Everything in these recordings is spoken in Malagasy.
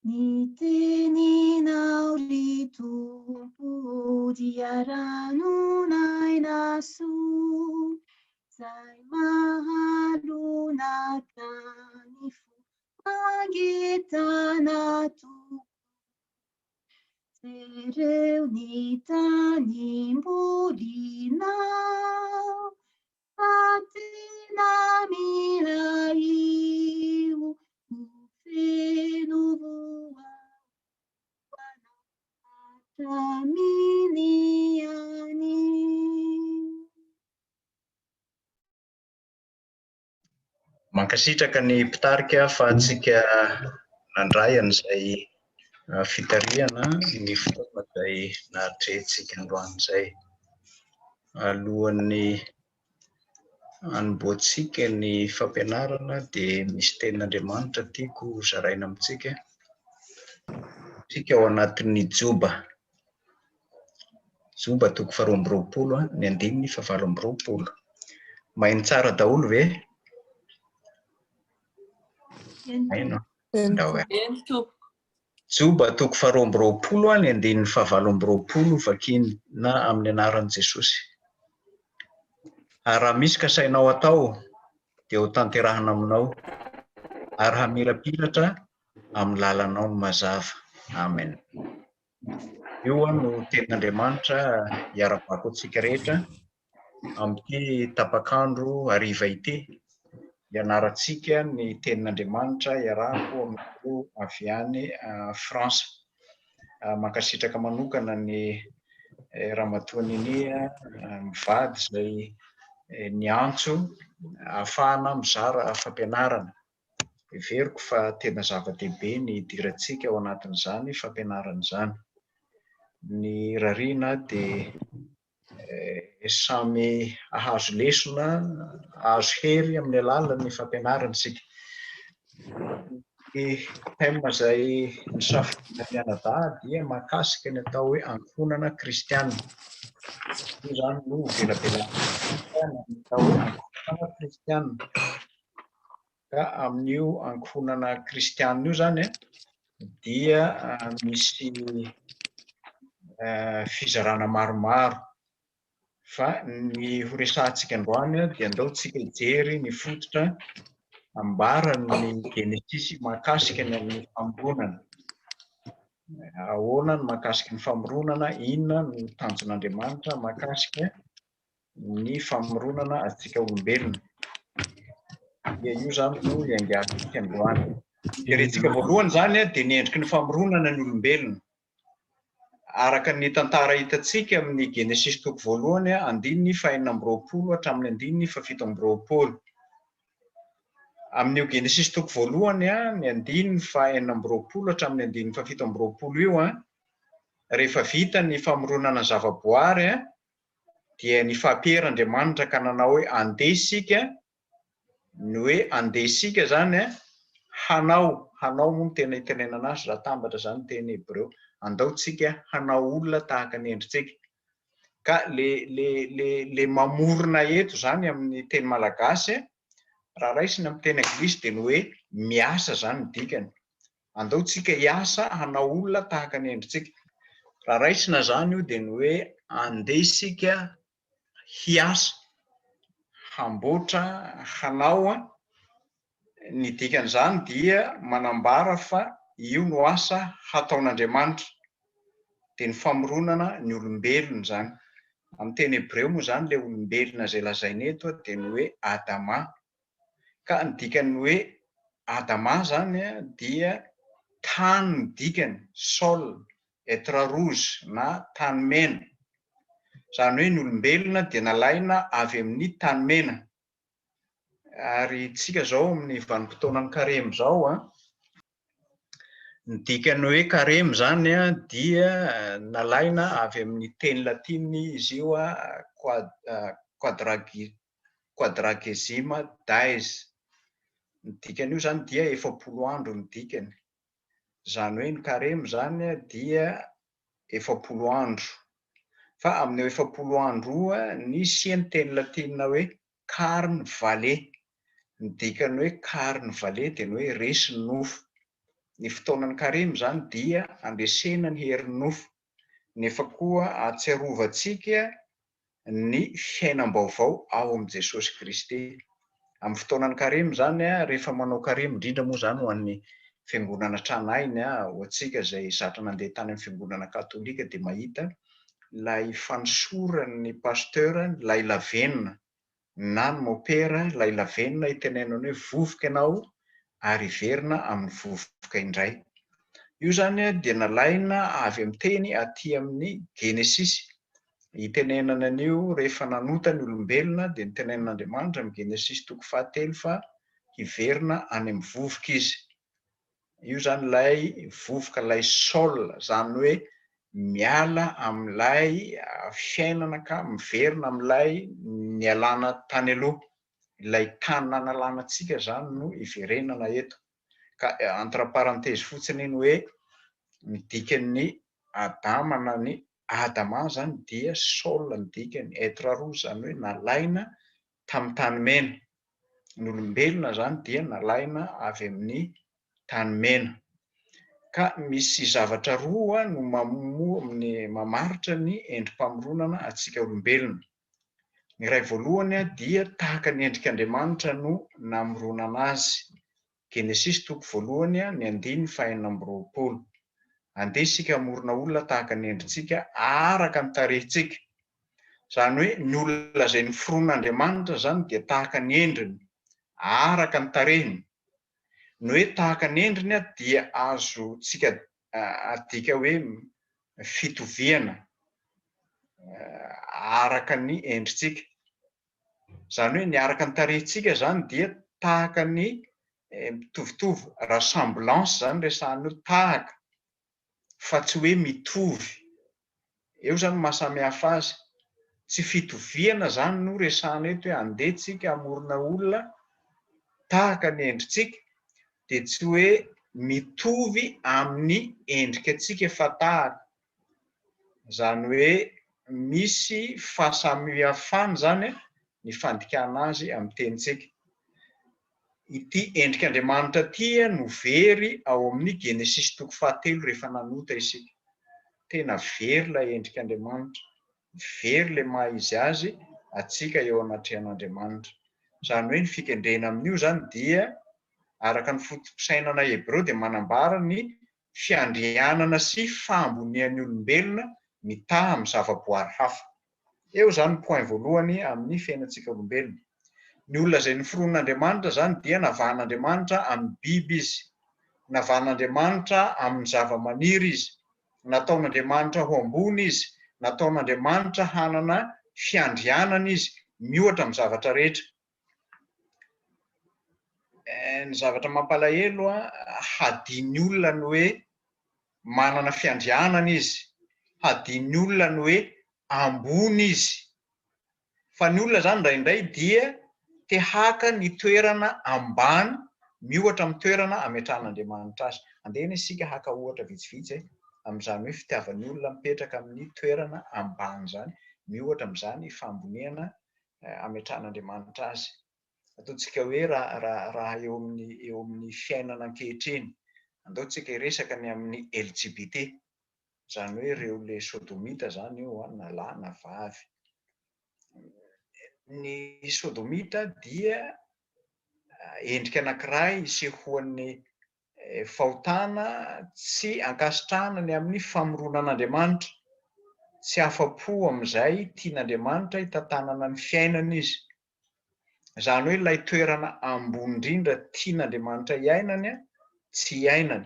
Ny teninao ry Tompo dia ranon'aina soa, zay mahalonaka ny fo mangetana toko. Jereo ny tanimbolinao, fa tena mila io ho feno voa hatraminy any. Mankasitraka ny mpitarika fa antsika nandray an'izay fitariana ny fotoana izay nahatrehantsika androany izay. Alohan'ny hanomboantsika ny fampianarana dia misy tenin'Andriamanitra tiako zaraina amintsika. Tsika ao anatin'ny Joba. Joba 2:20 ny 5:20. Maheno tsara daholo ve? Haino. Joba 2:20 ny 5:20 vakina amin'ny anaran'i Jesosy. Ary raha misy ka sainao atao dia ho tanterahina aminao, ary hamirapiratra amin'ny lalanao ny mazava. Amen. Io no tenin'Andriamanitra hiara-bako antsika rehetra amin'ity tapakandro hariva ity. Ianarantsika ny tenin'Andriamanitra iarahako amin'ireo avy any Fransa. Mankasitraka manokana ny ramatoa Ninia mivady izay niantso ahafahana mizara fampianarana. Everiko fa tena zava-dehibe ny idirantsika ao anatin'izany fampianarana izany. Ny rariana dia samy ahazo lesona, ahazo hery amin'ny alalan'ny fampianarana isika. Ny thème izay nisafidiana mianadahy dia mahakasika ny atao hoe ankohonana kristiana. Io izany no velabelana atao hoe ankohonana kristiana. Ka amin'io ankohonana kristiana io zany dia misy fizarana maromaro. Fa ny horesantsika androany dia andaontsika hijery ny fototra ambaran'ny Genesisy mahakasika ny amin'ny famoronana. Ahoana ny mahakasika ny famoronana, inona ny tanjon'Andriamanitra mahakasika ny famoronana antsika olombelona. Dia io zany no iangatsika androany. Jerentsika voalohany zany dia ny endriky ny famoronana ny olombelona. Araka ny tantara hitantsika amin'ny Genesisy 1:5-20 hatramin'ny 1:7-20. Amin'io Genesisy 1 ny 1:5-20 hatramin'ny 1:7 io rehefa vita ny famoronana zavaboary dia ny fahampiheran'Andriamanitra ka nanao hoe andeha isika, ny hoe andeha isika zany hanao moa tena itenenana azy raha tambatra zany teny Hebreo. Andaontsika hanao olona tahaka ny endritsika. Ka le mamorona eto zany amin'ny teny malagasy, raha raisina amin'ny teny anglisy dia ny hoe miasa zany ny dikany. Andaontsika hiasa hanao olona tahaka ny endritsika. Raha raisina zany io dia ny hoe andeha isika hiasa, hamboatra, hanao. Ny dikan'izany dia manambara fa io no asa hataon'Andriamanitra, dia ny famoronana ny olombelona zany. Amin'ny teny Hebreo moa zany ilay olombelona izay lazaina eto dia ny hoe Adama. Ka ny dikany hoe Adama zany dia tany ny dikany, sol, etre rouge na tany mena. Izany hoe ny olombelona dia nalaina avy amin'ny tany mena. Ary tsika zao amin'ny vanim-potoanan'ny karema zao ny dikany hoe karema zany dia nalaina avy amin'ny teny latiny izy io quadragesima dies. Ny dikany io zany dia 70 andro ny dikany. Izany hoe ny karema zany dia 70 andro. Fa amin'ny 70 andro nisiany teny latina hoe carne valet. Ny dikany hoe carne valet dia ny hoe resy ny nofo. ny fotoanany karemy zany dia andresena ny herinofo nefa koa atsiarovantsika ny fiainam-baovao ao am' Jesosy Kristy. Amin'ny fotoanany karemy zany rehefa manao karemy indrindra moa zany ho an'ny fiangonana tranainy ho antsika zay zatra nandeha tany amin'ny fiangonana katolika de mahita lay fanosoran'ny pasteur lay lavenina na ny mopera lay lavenina itenenany hoe vovoka ianao ary verina amin'ny vovoka indray. Io zany dia nalaina avy amin'ny teny aty amin'ny Genesis. Itenenana an'io rehefa nanota ny olombelona dia nitenenan'Andriamanitra amin'ny Genesis 3 fa hiverina any amin'ny vovoka izy. Io zany lay vovoka lay sol zany hoe miala amin'ilay fiainana ka miverina amin'ilay nialana tany aloha. Ilay tany nanalanantsika zany no iverenana eto. Ka entre parenthèse fotsiny iny hoe midikany Adama na ny Adama zany dia sol ny dikany, être roux zany hoe nalaina tamin'ny tany mena. Ny olombelona zany dia nalaina avy amin'ny tany mena. Ka misy zavatra roa no mamaritra ny endrim-pamoronana atsika olombelona. Ny ray voalohany dia tahaka ny endrik'Andriamanitra no namoronana azy. Genesis 1:1-9. Andeha isika amorona olona tahaka ny endritsika araka ny tarehintsika. Zany hoe ny olona izay noforon'Andriamanitra zany dia tahaka ny endriny araka ny tarehiny. Ny hoe tahaka ny endriny dia azo tsika adika hoe fitoviana araka ny endritsika. Zany hoe ny araka ny tarehintsika zany dia tahaka ny mitovitovy, ressemblance zany resahana hoe tahaka fa tsy hoe mitovy. Eo zany mahasamihafa azy. Tsy fitoviana zany no resahana eto hoe andeha tsika amorona olona tahaka ny endritsika dia tsy hoe mitovy amin'ny endrikatsika fa tahaka. Zany hoe misy fahasamihafana zany ny fandikana azy amin'ny tenintsika. Ity endrik'Andriamanitra ity no very ao amin'ny Genesis 3 rehefa nanota isika. Tena very ilay endrik'Andriamanitra, very ilay maha izy azy atsika eo anatrehan'Andriamanitra. Zany hoe ny fikendrena amin'io zany dia araka ny fotom-pisainana Hebreo dia manambara ny fiandrianana sy fahambonian'ny olombelona mitaha amin'ny zavaboary hafa. Eo zany point voalohany amin'ny fiainantsika olombelona. Ny olona izay noforon'Andriamanitra zany dia navahan'Andriamanitra amin'ny biby izy, navahan'Andriamanitra amin'ny zava-maniry izy, nataon'Andriamanitra ho ambony izy, nataon'Andriamanitra hanana fiandrianana izy miohatra amin'ny zavatra rehetra. Ny zavatra mampalahelo hadin'ny olona ny hoe manana fiandrianana izy, hadin'ny olona ny hoe ambony izy. Fa ny olona zany indraindray dia te haka ny toerana ambany miohatra amin'ny toerana ametrahan'Andriamanitra azy. Andehana isika haka ohatra vitsivitsy amin'izany hoe fitiavan'ny olona mipetraka amin'ny toerana ambany zany miohatra amin'izany fahamboniana ametrahan'Andriamanitra azy. Ataontsika hoe raha eo amin'ny fiainana ankehitriny. Andaontsika hiresaka ny amin'ny LGBT. Zany hoe ireo le sodomita zany io na lahy na vavy. Ny sodomita dia endrika anankiray isehoan'ny fahotana tsy ankasitrahana ny amin'ny famoronan'Andriamanitra. Tsy afa-po amin'izay tian'Andriamanitra hitantanana ny fiainana izy. Zany hoe ilay toerana ambony indrindra tian'Andriamanitra hiainany tsy hiainany.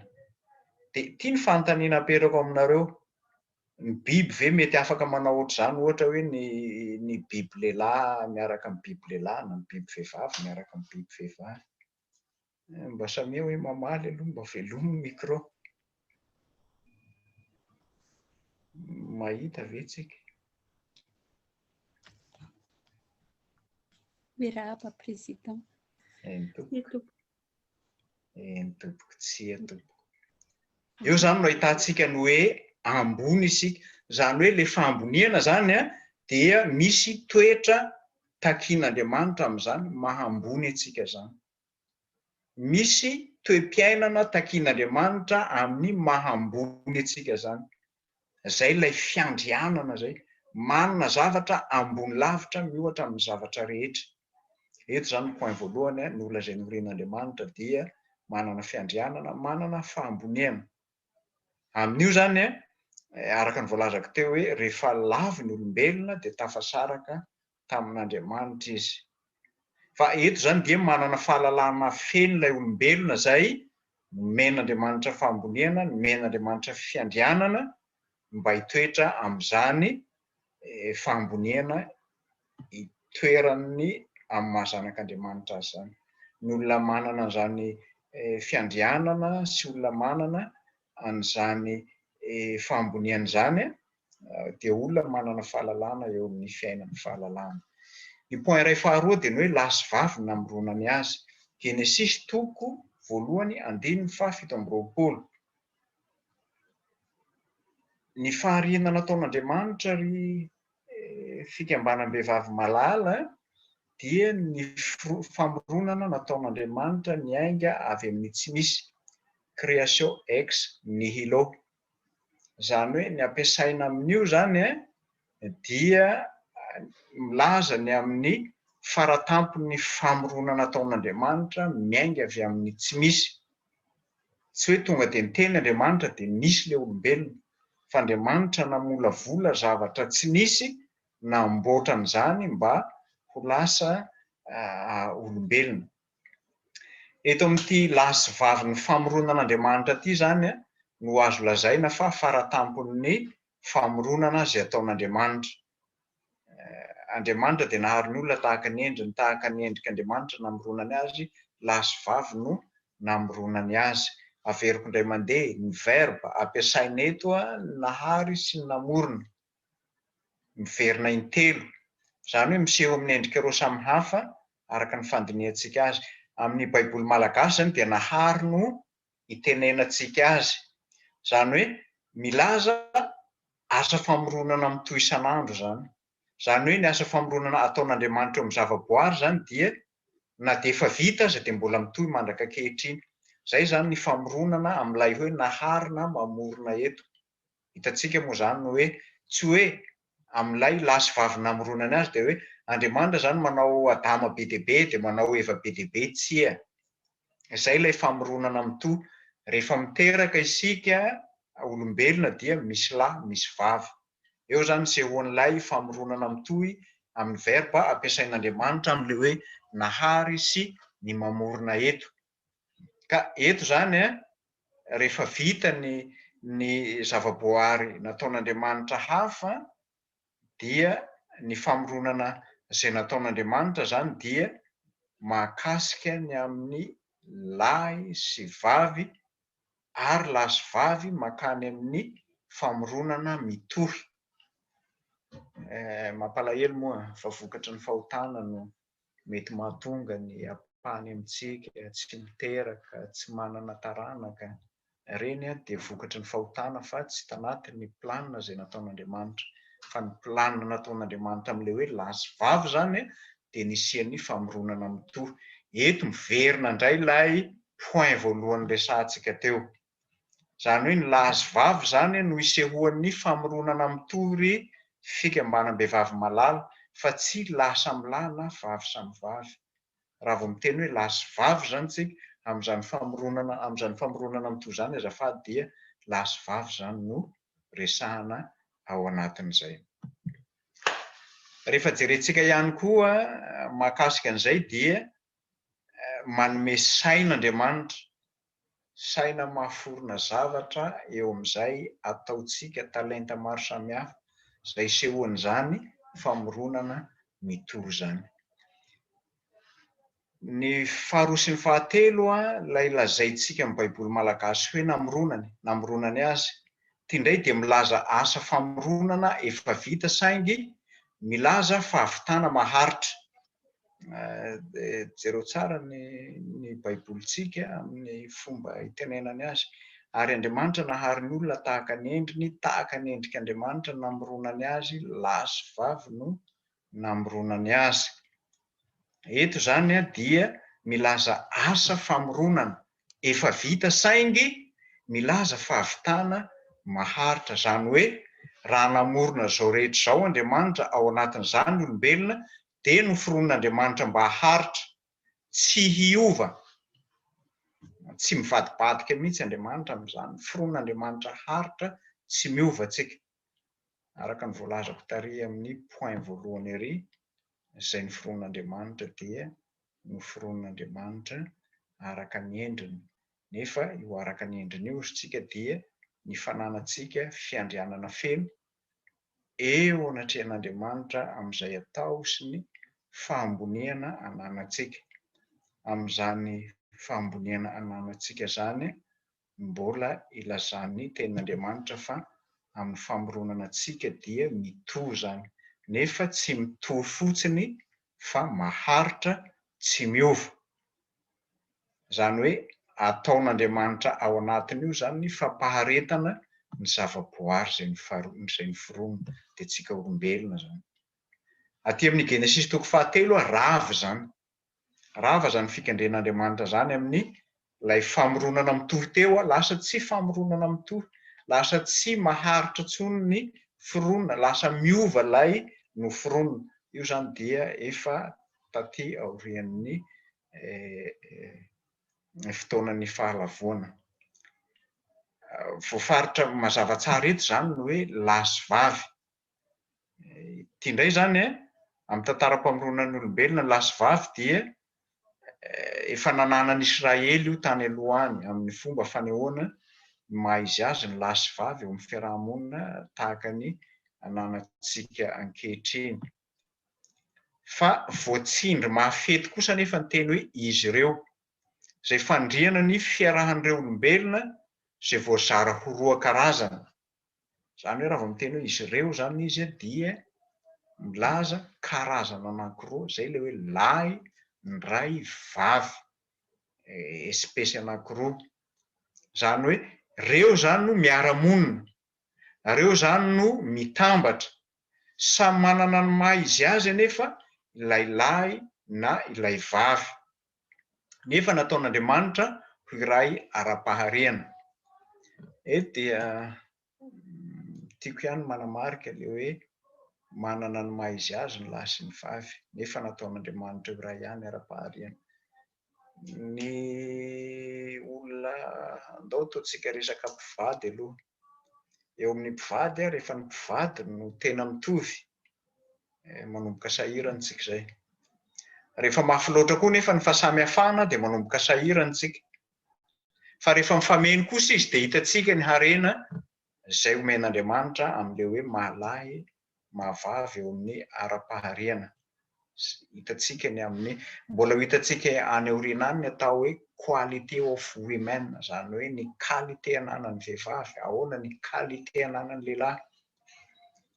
Dia tia ny fanontaniana aperako aminareo. Ny biby ve mety afaka manao ohatr'izany, ohatra hoe ny biby lehilahy miaraka amin'ny biby lehilahy na ny biby vehivavy miaraka amin'ny biby vehivavy. Mba samia hoe mamaly aloha mba velomy ny micro. Mahita ve tsika? Miarahaba président. Ny tompoko tsy tompoko. Eo zany no ahitantsika ny hoe ambony isika. Zany hoe le fahamboniana zany dia misy toetra takian'Andriamanitra amin'izany mahambony atsika zany. misy toe-piainana takian'Andriamanitra amin'ny mahambony atsika zany. Zay ilay fiandrianana zay, manana zavatra ambony lavitra miohatra amin'ny zavatra rehetra. Eto zany point voalohany, ny olona izay noren'Andriamanitra dia manana fiandrianana, manana fahamboniana. Amin'io zany araka ny voalazako teo hoe rehefa lavo ny olombelona dia tafasaraka tamin'Andriamanitra izy. Fa eto zany dia manana fahalalana feno ilay olombelona zay nomen'Andriamanitra fahamboniana, nomen'Andriamanitra fiandrianana mba hitoetra amin'izany fahamboniana itoerany amin'ny mahazanak'Andriamanitra azy zany. Ny olona manana an'izany fiandrianana sy olona manana an'izany fahamboniana izany dia olona manana fahalalana eo amin'ny fiainany fahalalana. Ny point iray faharoa dia ny hoe lahy sy vavy namoronany azy. Genesis 1:17. Ny fahariana nataon'Andriamanitra ry fikambanam-behivavy malala dia ny famoronana nataon'Andriamanitra ny ainga avy amin'ny tsy misy, création ex nihilo. Zany hoe ny ampiasaina amin'io zany dia milaza ny amin'ny faratampon'ny famoronana nataon'Andriamanitra miainga avy amin'ny tsy misy. Tsy hoe tonga dia niteny Andriamanitra dia nisy ilay olombelona, fa Andriamanitra namolavola zavatra tsy nisy namboatra an'izany mba ho lasa olombelona. Eto amin'ity lahy sy vavy ny famoronan'Andriamanitra ity zany no azo lazaina fa faratampon'ny famoronana izay ataon'Andriamanitra. Andriamanitra dia nahary ny olona tahaka ny endriny, tahaka ny endrik'Andriamanitra namoronany azy, lahy sy vavy no namoronany azy. Averiko indray mandeha ny verbe ampiasaina eto nahary sy namorona, miverina intelo. Zany hoe miseho amin'ny endrika roa samy hafa araka ny fandiniantsika azy. Amin'ny baiboly malagasy zany dia nahary no itenenantsika azy. Zany hoe milaza asa famoronana mitohy isan'andro zany. Zany hoe ny asa famoronana ataon'Andriamanitra eo amin'ny zavaboary zany dia na dia efa vita aza dia mbola mitohy mandraka ankehitriny. Zay zany ny famoronana amin'ilay hoe nahary na mamorona eto. Hitantsika moa zany hoe tsy hoe amin'ilay lahy sy vavy namoronany azy dia hoe Andriamanitra zany manao Adama be dia be dia manao Eva be dia be, tsia. Zay ilay famoronana mitohy. Rehefa miteraka isika olombelona dia misy lahy, misy vavy. Eo zany sehoan'ilay famoronana mitohy amin'ny verbe ampiasain'Andriamanitra amin'ilay hoe nahary sy ny mamorona eto. Ka eto zany rehefa vita ny zavaboary nataon'Andriamanitra hafa dia ny famoronana izay nataon'Andriamanitra zany dia mahakasika ny amin'ny lahy sy vavy ary lahy sy vavy makany amin'ny famoronana mitohy. Mampalahelo moa fa vokatry ny fahotana no mety mahatonga ny ampahany amintsika tsy miteraka, tsy manana taranaka. Reny dia vokatry ny fahotana fa tsy tanatin'ny planina izay nataon'Andriamanitra. Fa ny planina nataon'Andriamanitra amin'ilay hoe lahy sy vavy zany dia nisian'ny famoronana mitohy. Eto miverina indray ilay point voalohany resahantsika teo. Zany hoe ny lahy sy vavy zany no isehoan'ny famoronana mitohy ry fikambanam-behivavy malala, fa tsy lahy samy lahy na vavy samy vavy. Raha vao miteny hoe lahy sy vavy zany tsika amin'izany famoronana mitohy zany azafady dia lahy sy vavy zany no resahana ao anatin'izay. Rehefa jerentsika ihany koa mahakasika an'izay dia manome sain'Andriamanitra, saina mahaforona zavatra eo amin'izay ataontsika talenta maro samihafa izay sehoan'izany famoronana mitohy zany. Ny faharoa sy ny fahatelo ilay lazaintsika amin'ny baiboly malagasy hoe namoronany azy. Ty indray dia milaza asa famoronana efa vita saingy milaza fahavitana maharitra. Jereo tsara ny baibolitsika amin'ny fomba hitenenany azy. Ary Andriamanitra nahary ny olona tahaka ny endriny, tahaka ny endrik'Andriamanitra namoronany azy, lahy sy vavy no namoronany azy. Eto zany dia milaza asa famoronana efa vita saingy milaza fahavitana maharitra, zany hoe raha namorona zao rehetra zao Andriamanitra ao anatin'izany olombelona dia noforon'Andriamanitra mba haharitra, tsy hiova, tsy mivadibadika mihitsy Andriamanitra amin'izany, foron'Andriamanitra haritra tsy miova tsika, araka ny voalazako tary amin'ny point voalohany ery, izay ny foron'Andriamanitra dia noforon'Andriamanitra araka ny endriny, nefa io araka ny endriny io isitsika dia ny fananantsika fiandrianana feno eo anatrehan'Andriamanitra amin'izay atao sy ny fahamboniana ananantsika. Amin'izany fahamboniana ananantsika zany mbola ilazan'ny tenin'Andriamanitra fa amin'ny famoronana antsika dia mitohy zany, nefa tsy mitohy fotsiny fa maharitra tsy miova. Zany hoe ataon'Andriamanitra ao anatiny io zany ny fampaharetana ny zavaboary izay noforonina dia tsika olombelona zany. Aty amin'ny Genesis toko 4 rava zany. Rava zany fikendren'Andriamanitra zany amin'ny ilay famoronana mitohy teo, lasa tsy famoronana mitohy, lasa tsy maharitra tsony ny foronina, lasa miova ilay noforonina. Io zany dia efa taty aorian'ny fotoanan'ny fahalavoana. Voafaritra mazava tsara eto zany no hoe lahy sy vavy. Ity indray zany amin'ny tantaram-pamoronan'ny olombelona, lahy sy vavy dia efa nananan'i Israely io tany alohany amin'ny fomba fanehoana maha izy azy ny lahy sy vavy eo amin'ny fiarahamonina tahaka ny ananantsika ankehitriny. Fa voatsindry mafety kosa nefa ny teny hoe izy ireo, izay fandriana ny fiarahan'ireo olombelona izay voazara ho roa karazana. Zany hoe raha vao miteny hoe izy ireo zany izy dia milaza karazana anankiroa, izay ilay hoe lahy ny ray vavy, espèce anankiroa. Zany hoe reo zany no miara-monina, reo zany no mitambatra, samy manana ny maha izy azy anefa ilay lahy na ilay vavy, nefa nataon'Andriamanitra ho iray ara-paharena. Eto dia tiako ihany manamarika ilay hoe manana ny maha izy azy ny lahy sy ny vavy, nefa nataon'Andriamanitra ho iray ihany ara-paharena. Ny olona andao ataontsika resaka mpivady aloha. Eo amin'ny mpivady rehefa ny mpivady no tena mitovy, manomboka sahirana tsika izay. Rehefa mafy loatra koa nefa ny fahasamihafana dia manomboka sahirana tsika. Fa rehefa mifameno kosa izy dia hitantsika ny harena izay omen'Andriamanitra amin'ilay hoe mahalahy, mahavavy eo amin'ny ara-paharena. Hitantsika ny amin'ny mbola ho hitantsika any aoriana any ny atao hoe qualité of women, zany hoe ny qualité ananan'ny vehivavy, ahoana ny qualité ananan'ny lehilahy.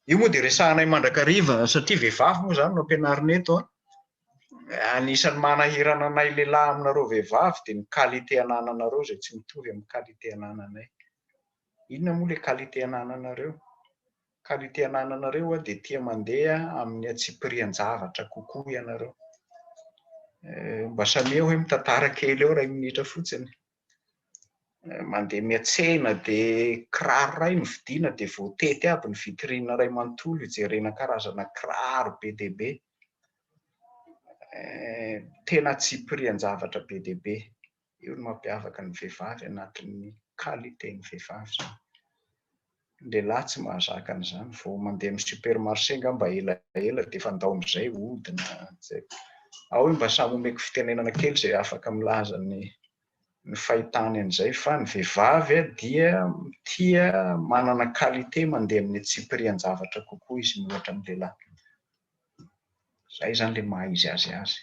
Io moa dia resahanay mandrakariva satria vehivavy moa zany no ampianarina eto. Anisan'ny manahirana anay lehilahy aminareo vehivavy dia ny qualité anananareo izay tsy mitovy amin'ny qualité anananay. Inona moa ilay qualité anananareo? Qualité anananareo dia tia mandeha amin'ny atsipirian-javatra kokoa ianareo. Mba samia hoe mitantara kely eo 2 minitra fotsiny. Mandeha miatsena dia kiraro iray no vidiana dia voatety aby ny vitrine iray manontolo hijerena karazana kiraro be dia be. Tena atsipirian-javatra be dia be. Io no mampiavaka ny vehivavy anatin'ny qualité ny vehivavy. Lehilahy tsy mahazaka an'izany, vao mandeha amin'ny supermarché ngamba ela dia efa andao amin'izay hodina. Ao hoe mba samy omeko fitenenana kely izay afaka milaza ny fahitany an'izay, fa ny vehivavy dia tia manana qualité mandeha amin'ny atsipirian-javatra kokoa izy mihoatra amin'ny lehilahy. Izay zany ilay maha izy azy.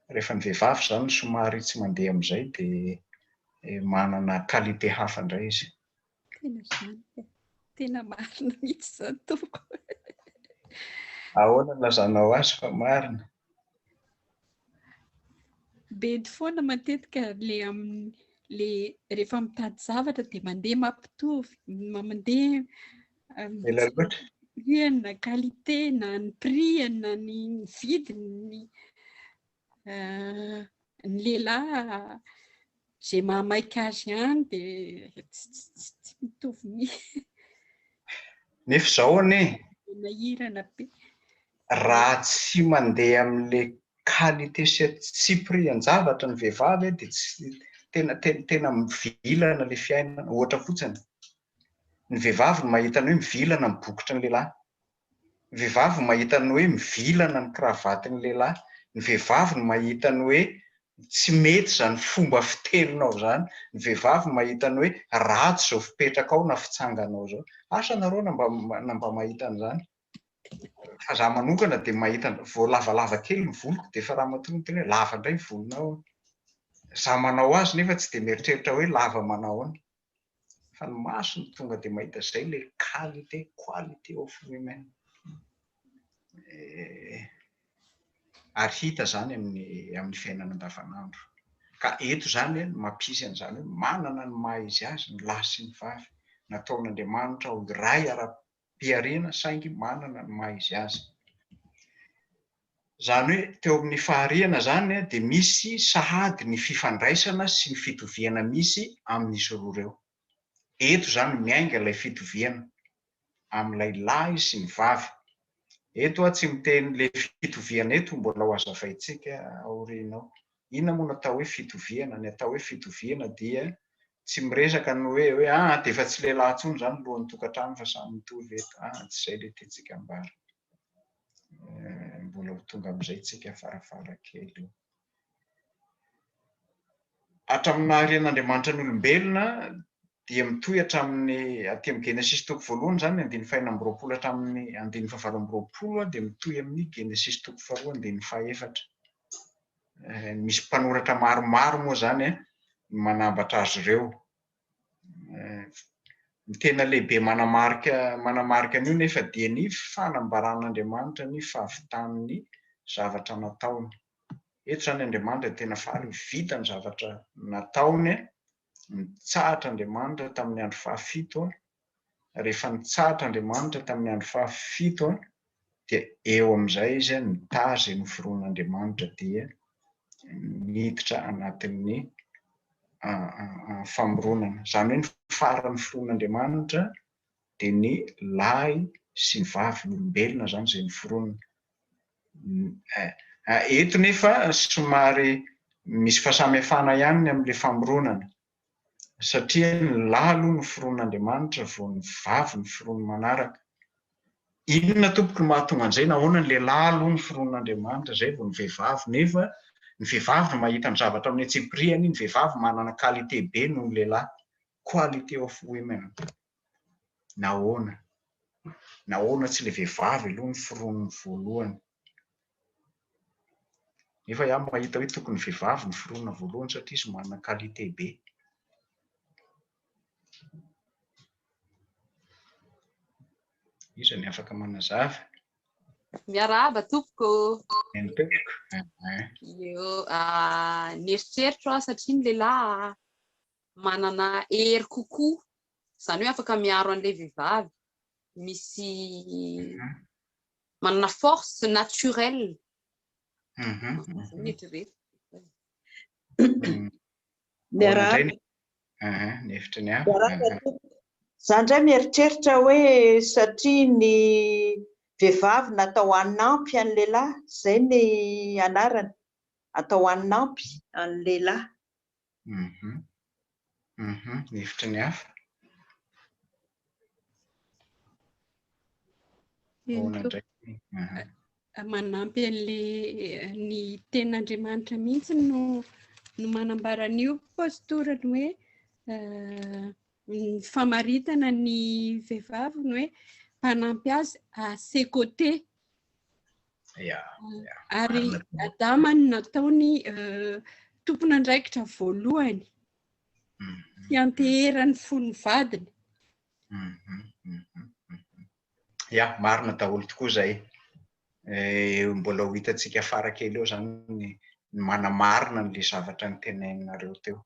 Rehefa ny vehivavy zany somary tsy mandeha amin'izay dia manana qualité hafa indray izy. Tena izany, tena marina mihitsy izany tompoko. Ahoana ny lazanao azy fa marina? Bedy foana matetika le rehefa mitady zavatra dia mandeha mampitovy, mandeha Ela loatra. na qualité na ny prix na ny vidiny. ny lehilahy zay mahamaika azy ihany dia tsy mitovy nefa zao ane nahirana be. raha tsy mandeha amin'le qualité sy tsipirian-javatra ny vehivavy dia tsy tena mivilana le fiainana. Ohatra fotsiny ny vehivavy no mahita ny hoe mivilana ny bokotry ny lehilahy, ny vehivavy no mahita ny hoe mivilana ny kravaty ny lehilahy, ny vehivavy no mahita ny hoe tsy mety zany fomba fiteninao zany, ny vehivavy no mahita ny hoe ratsy zao fipetraka ao na fitsanganao zao. Asa nareo na mba mahita an'izany? Fa za manokana dia mahita vao lavalava kely ny voloko dia fa raha matoa tena hoe lava indray ny volonao. Za manao azy nefa tsy dia mieritreritra hoe lava manao any. Fa ny maso no tonga dia mahita izay le qualité of women. Ary hita zany amin'ny fiainana andavanandro. Ka eto zany mampisy an'izany hoe manana ny maha izy azy ny lahy sy ny vavy. Nataon'Andriamanitra ho iray ara-piarina saingy manana ny maha izy azy. Zany hoe teo amin'ny fahariana zany dia misy sahady ny fifandraisana sy ny fitoviana misy amin'izy roa ireo. Eto zany miainga ilay fitoviana amin'ilay lahy sy ny vavy. Eto tsy miteny le fitoviana eto mbola ho hazavaintsika aorianao. Inona moa natao hoe fitoviana? Ny atao hoe fitoviana dia tsy miresaka ny hoe dia efa tsy lehilahy intsony zany lohan'ny tokantrano fa samy mitovy eto. Tsy izay le tiantsika ambara. Mbola ho tonga amin'izay tsika farafara kely. Hatramin'ny naharen'Andriamanitra ny olombelona dia mitohy hatramin'ny aty amin'ny Genesis toko voalohany zany 2:20 hatramin'ny 2:20 dia mitohy amin'ny Genesis toko 2:1-4. Misy mpanoratra maromaro moa zany manambatra azy ireo. Ny tena lehibe manamarika an'io nefa dia ny fanambaran'Andriamanitra ny fahavitan'ny zavatra nataony. Eto zany Andriamanitra tena faly vita ny zavatra nataony. Nitsahatra Andriamanitra tamin'ny andro fahafito. Rehefa nitsahatra Andriamanitra tamin'ny andro fahafito dia eo amin'izay izy nitazy ny foron'Andriamanitra dia miditra anatin'ny famoronana. Zany hoe ny faran'ny foron'Andriamanitra dia ny lahy sy ny vavy ny olombelona zany izay noforonina. Eto nefa somary misy fahasamihafana ihany amin'ilay famoronana. Satria ny lahy aloha no foron'Andriamanitra vao ny vavy ny foron'ny manaraka. Inona tompoko ny mahatonga an'izay? Nahoana ny lehilahy aloha ny foron'Andriamanitra izay vao ny vehivavy? Nefa ny vehivavy no mahita ny zavatra amin'ny hatsipiriany, ny vehivavy manana qualité be noho ny lehilahy. Quality of women. Nahoana tsy ilay vehivavy aloha ny foron'ny voalohany? Nefa iaho mahita hoe tokony vehivavy ny foronina voalohany satria izy manana qualité be. Iza ny afaka manazava? Miarahaba tompoko. Tompoko. Ny eritreritro satria ny lehilahy manana hery kokoa. Izany hoe afaka miaro an'ilay vehivavy. Misy manana force naturelle. Miarahaba. Ny hevitra ny hafa. Zany indray mieritreritra hoe satria ny vehivavy natao hanampy an'ny lehilahy, izay ny anarany, atao hanampy an'ny lehilahy. Ny hevitra ny hafa. Manampy ny tenin'Andriamanitra mihitsy no manambara an'io posturany hoe ny famaritana ny vehivavy ny hoe mpanampy azy à ses côtés. Ary Adama no nataony tompon'andraikitra voalohany hianteherany fony vadiny. Marina daholo tokoa izay. Mbola ho hitantsika afara kely eo zany ny manamarina n'ilay zavatra ny teneninareo teo.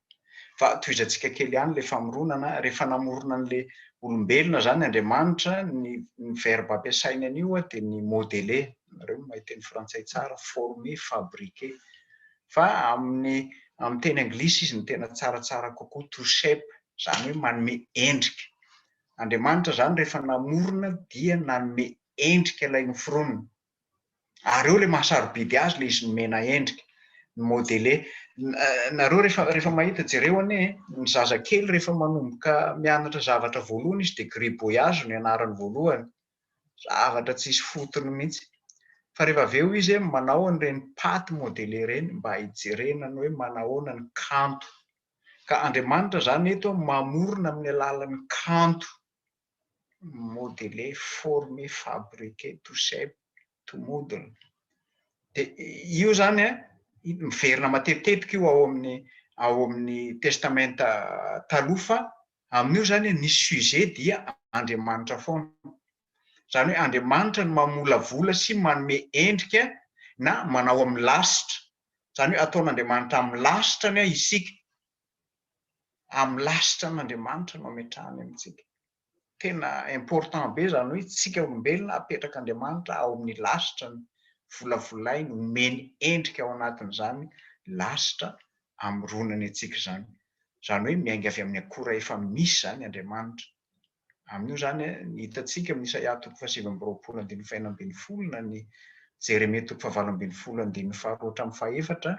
Fa tohizantsika kely ihany ilay famoronana. Rehefa namorona an'ilay olombelona zany Andriamanitra, ny verbe ampiasainy an'io dia ny modeler. Nareo mahita ny frantsay tsara, former, fabriquer. fa amin'ny teny anglisy izy ny tena tsaratsara kokoa to shape, zany hoe manome endrika. Andriamanitra zany rehefa namorona dia nanome endrika ilay noforonina, ary eo le mahasarobidy azy le izy nomena endrika, modele. Nareo rehefa mahita jereo ane ny zazakely rehefa manomboka mianatra zavatra voalohany izy de gribouillage ny anarany voalohany, zavatra tsisy fotony mihitsy. Fa rehefa avy eo izy manao an'ireny paty modele ireny mba hijerenany hoe manahoana ny kanto. Ka Andriamanitra zany eto mamorona amin'ny alalan'ny kanto, modele, former, fabriquer, to shape, to model. De io zany miverina matetitetika io ao amin'ny testamenta taloha, fa amin'io zany nisy sujet dia Andriamanitra foana. Zany hoe Andriamanitra no mamolavola sy manome endrika na manao amin'ny lasitra. Zany hoe ataon'Andriamanitra amin'ny lasitrany isika. Amin'ny lasitra n'Andriamanitra no ametrahany amintsika. Tena important be zany hoe tsika olombelona apetraka Andriamanitra ao amin'ny lasitrany, volavolainy, omeny endrika ao anatin'izany lasitra amoronany antsika zany. Zany hoe miainga avy amin'ny akora efa misy zany Andriamanitra. Amin'io zany hitatsika amin'ny Isaia 7:20-9:10 na ny Jeremia 7:20-2:4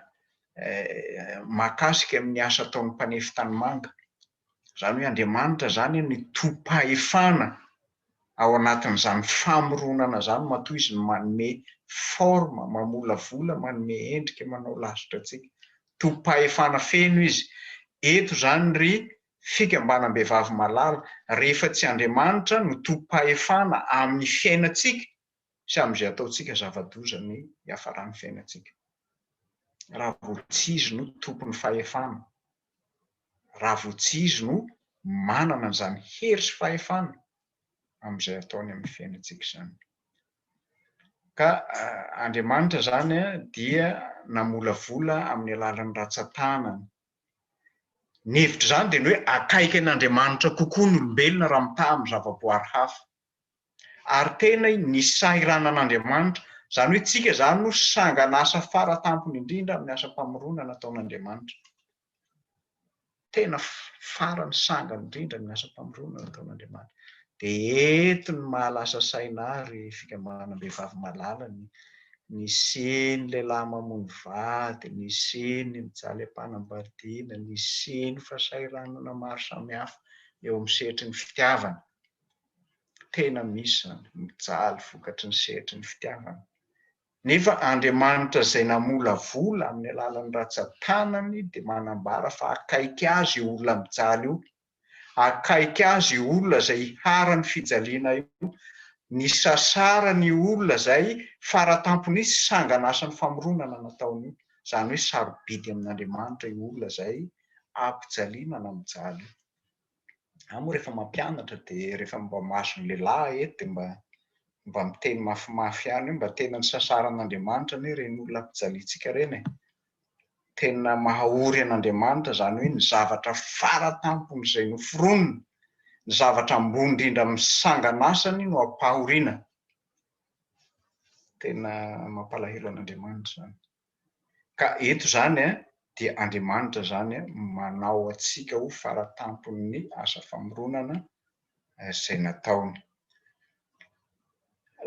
mahakasika amin'ny asa ataon'ny mpanefy tanimanga. Zany hoe Andriamanitra zany ny tom-pahefana ao anatin'izany famoronana zany, matoa izy manome forma, mamolavola, manome endrika, manao lasitra antsika. Tom-pahefana feno izy. Eto zany ry fikambanam-behivavy malala, rehefa tsy Andriamanitra no tom-pahefana amin'ny fiainantsika sy amin'izay ataontsika zava-doza ny hiafarany fiainantsika. Raha vao tsy izy no tompon'ny fahefana, raha vao tsy izy no manana an'izany hery sy fahefana amin'izay ataony amin'ny fiainantsika zany. Ka Andriamanitra zany dia namolavola amin'ny alalan'ny ratsan-tanany. Ny hevitra zany dia ny hoe akaiky an'Andriamanitra kokoa ny olombelona raha mitaha amin'ny zavaboary hafa. Ary tena ny sairanan'Andriamanitra, zany hoe tsika zany no sangan'asa faratampony indrindra amin'ny asa-pamoronana nataon'Andriamanitra. Tena farany sangany indrindra amin'ny asa-pamoronana nataon'Andriamanitra. Dia eto ny mahalasa saina ary fikambanam-behivavy malala, ny seny lehilahy mamono vady, ny seny mijaly am-panambadiana, ny seny fasairanana maro samihafa eo amin'ny sehatry ny fitiavana. Tena misy zany, mijaly vokatry ny sehatry ny fitiavana. Nefa Andriamanitra izay namolavola amin'ny alalan'ny ratsan-tanany dia manambara fa akaiky azy io olona mijaly io, akaiky azy io olona izay harany fijaliana io, ny sasarany olona izay faratampony sangan'asan'ny famoronana nataony io. Zany hoe sarobidy amin'Andriamanitra io olona izay ampijaliana na mijaly. Amo rehefa mampianatra dia rehefa mba mahazo ny lehilahy eto dia mba miteny mafimafy ihany, mba tena ny sasaran'Andriamanitra ny ireny olona ampijaliantsika ireny. Tena mahaory an'Andriamanitra zany hoe ny zavatra faratampony izay noforonina, ny zavatra ambony indrindra amin'ny sangan'asany no ampahoriana. Tena mampalahelo an'Andriamanitra zany. Ka eto zany dia Andriamanitra zany manao atsika ho faratampony asa famoronana izay nataony.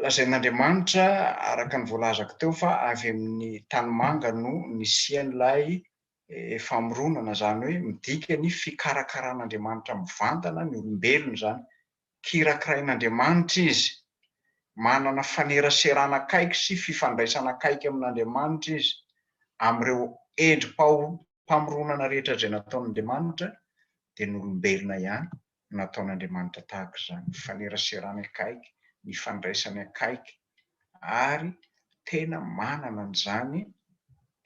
Lazain'Andriamanitra araka ny voalazako teo fa avy amin'ny tanimanga no nisian'ilay famoronana, zany hoe midika ny fikarakaran'Andriamanitra mivantana ny olombelona zany. Kirakirain'Andriamanitra izy, manana faneraserana akaiky sy fifandraisana akaiky amin'Andriamanitra izy amin'ireo endrim-pamoronana rehetra izay nataon'Andriamanitra, dia ny olombelona ihany nataon'Andriamanitra tahaka izany. Faneraserana akaiky, ny fandraisany akaiky, ary tena manana an'izany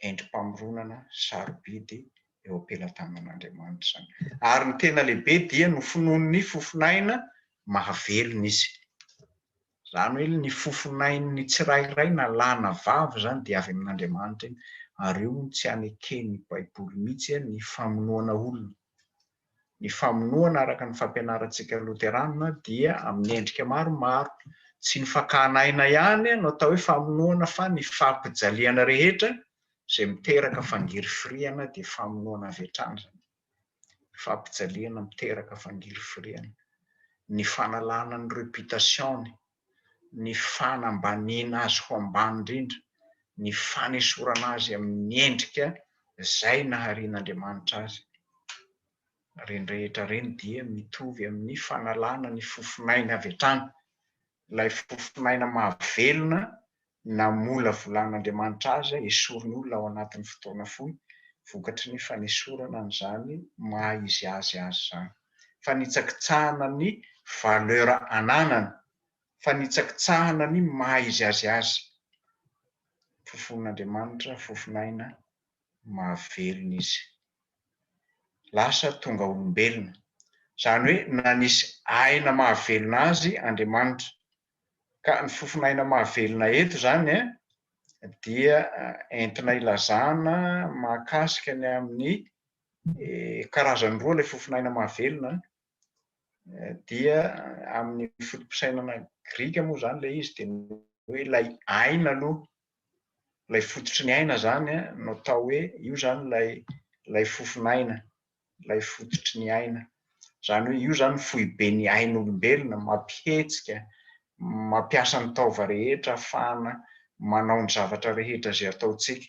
endrim-pamoronana sarobidy eo am-pelatanan'Andriamanitra zany. Ary ny tena lehibe dia no finoan'ny fofinaina mahavelona izy. Zany hoe ny fofinain'ny tsirairay na lahy na vavy zany dia avy amin'Andriamanitra iny. Ary io tsy aneken'ny Baiboly mihitsy ny famonoana olona. Ny famonoana araka ny fampianarantsika Loterana dia amin'ny endrika maromaro. Tsy ny fakana aina ihany no atao hoe famonoana, fa ny fampijaliana rehetra izay miteraka fangiry firiana dia famonoana avy hatrany zany. Fampijaliana miteraka fangiry firiana. Ny fanalana ny reputationny, ny fanambaniana azy ho ambany indrindra, ny fanesorana azy amin'ny endrika izay naharian'Andriamanitra azy. Reny rehetra reny dia mitovy amin'ny fanalana ny fofinaina avy hatrany, ilay fofinaina mahavelona na mola volan'Andriamanitra azy esoriny olona ao anatin'ny fotoana fohy, vokatry ny fanesorana an'izany maha izy azy zany. Fanitsakitsahana ny valeur ananana, fanitsakitsahana ny maha izy azy. Fofon'Andriamanitra fofinaina mahavelona izy. Lasa tonga olombelona. Zany hoe na nisy aina mahavelona azy Andriamanitra. Ka ny fofinaina mahavelona eto zany dia entina ilazana mahakasika ny amin'ny karazany roa ilay fofinaina mahavelona, dia amin'ny fotom-pisainana Grika moa zany ilay izy dia hoe ilay aina aloha, ilay fototry ny aina zany no atao hoe io zany ilay fofinaina, ilay fototry ny aina. Zany hoe io zany foibe ny ain'olombelona, mampihetsika, mampiasa ny taova rehetra ahafahana manao ny zavatra rehetra izay ataontsika.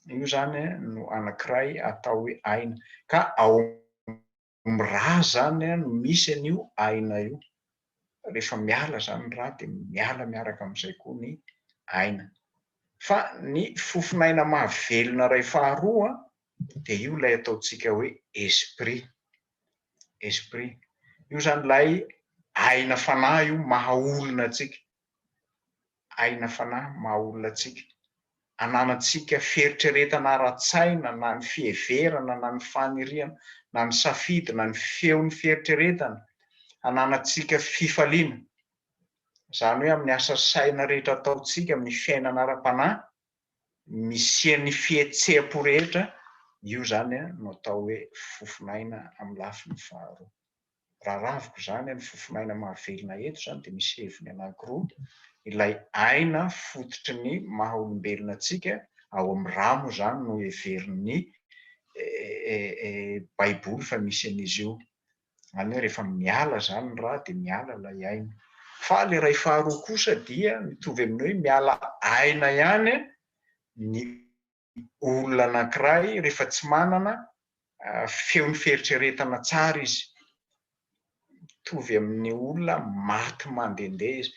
Io zany no anankiray atao hoe aina. Ka ao amin'ny rà zany no misy an'io aina io. Rehefa miala zany rà dia miala miaraka amin'izay koa ny aina. Fa ny fofinaina mahavelona iray faharoa dia io ilay ataontsika hoe esprit. Esprit. Io zany ilay aina fanahy io maha olona antsika. Aina fanahy maha olona antsika. Ananantsika fieritreretana ara-tsaina, na ny fiheverana, na ny faniriana, na ny safidy, na ny feon'ny fieritreretana. Ananantsika fifaliana. Zany hoe amin'ny asa saina rehetra ataontsika amin'ny fiainana ara-panahy, misian'ny fihetseham-po rehetra, io zany no atao hoe fofinaina amin'ny lafiny faharoa. Raha raviko zany ny fofinaina mahavelona eto zany dia misy heviny anankiroa. Ilay aina fototry ny maha olombelona antsika ao amin'ny rà moa zany no heverin'ny Baiboly fa misy an'izy io. Zany hoe rehefa miala zany rà dia miala ilay aina. Fa ilay iray faharoa kosa dia mitovy amin'ny hoe miala aina ihany ny olona anankiray rehefa tsy manana feon'ny fieritreretana tsara izy. Mitovy amin'ny olona maty mandehandeha izy.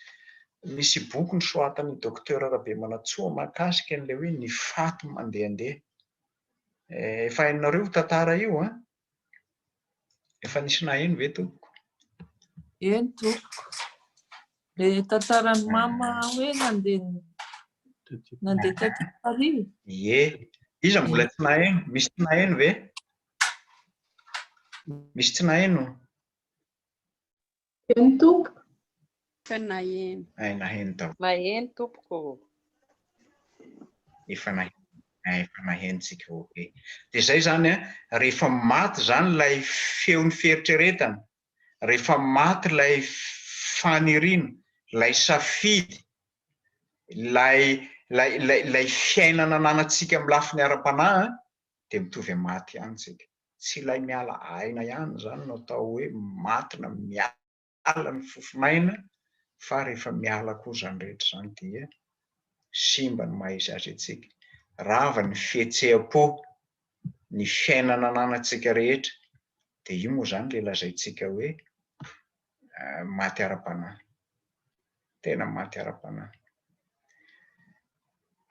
Misy boky nosoratan'i Dr Rabe Manatsoa mahakasika an'ilay hoe ny faty mandehandeha. Efa hainareo tantara io a? Efa nisy naheno ve tompoko? Eny tompoko. Le tantaran'ny mama hoe nandeha taty Paris. Ie, iza mbola tsy naheno? Misy tsy naheno ve? Misy tsy naheno? Eny tompoko. Efa naheno. Naheno daholo. Maheno tompoko. Efa nahentsika oke. Dia izay zany rehefa maty zany ilay feon'ny fieritreretana, rehefa maty ilay faniriana, ilay safidy, ilay fiainana ananantsika amin'ny lafiny ara-panahy dia mitovy maty ihany tsika. Tsy ilay miala aina ihany zany no atao hoe maty na miala ny fofinaina, fa rehefa miala koa zany rehetra zany dia simba ny maha izy azy antsika. Rava ny fihetseham-po, ny fiainana ananantsika rehetra, dia io moa zany ilay lazaintsika hoe maty ara-panahy. Tena maty ara-panahy.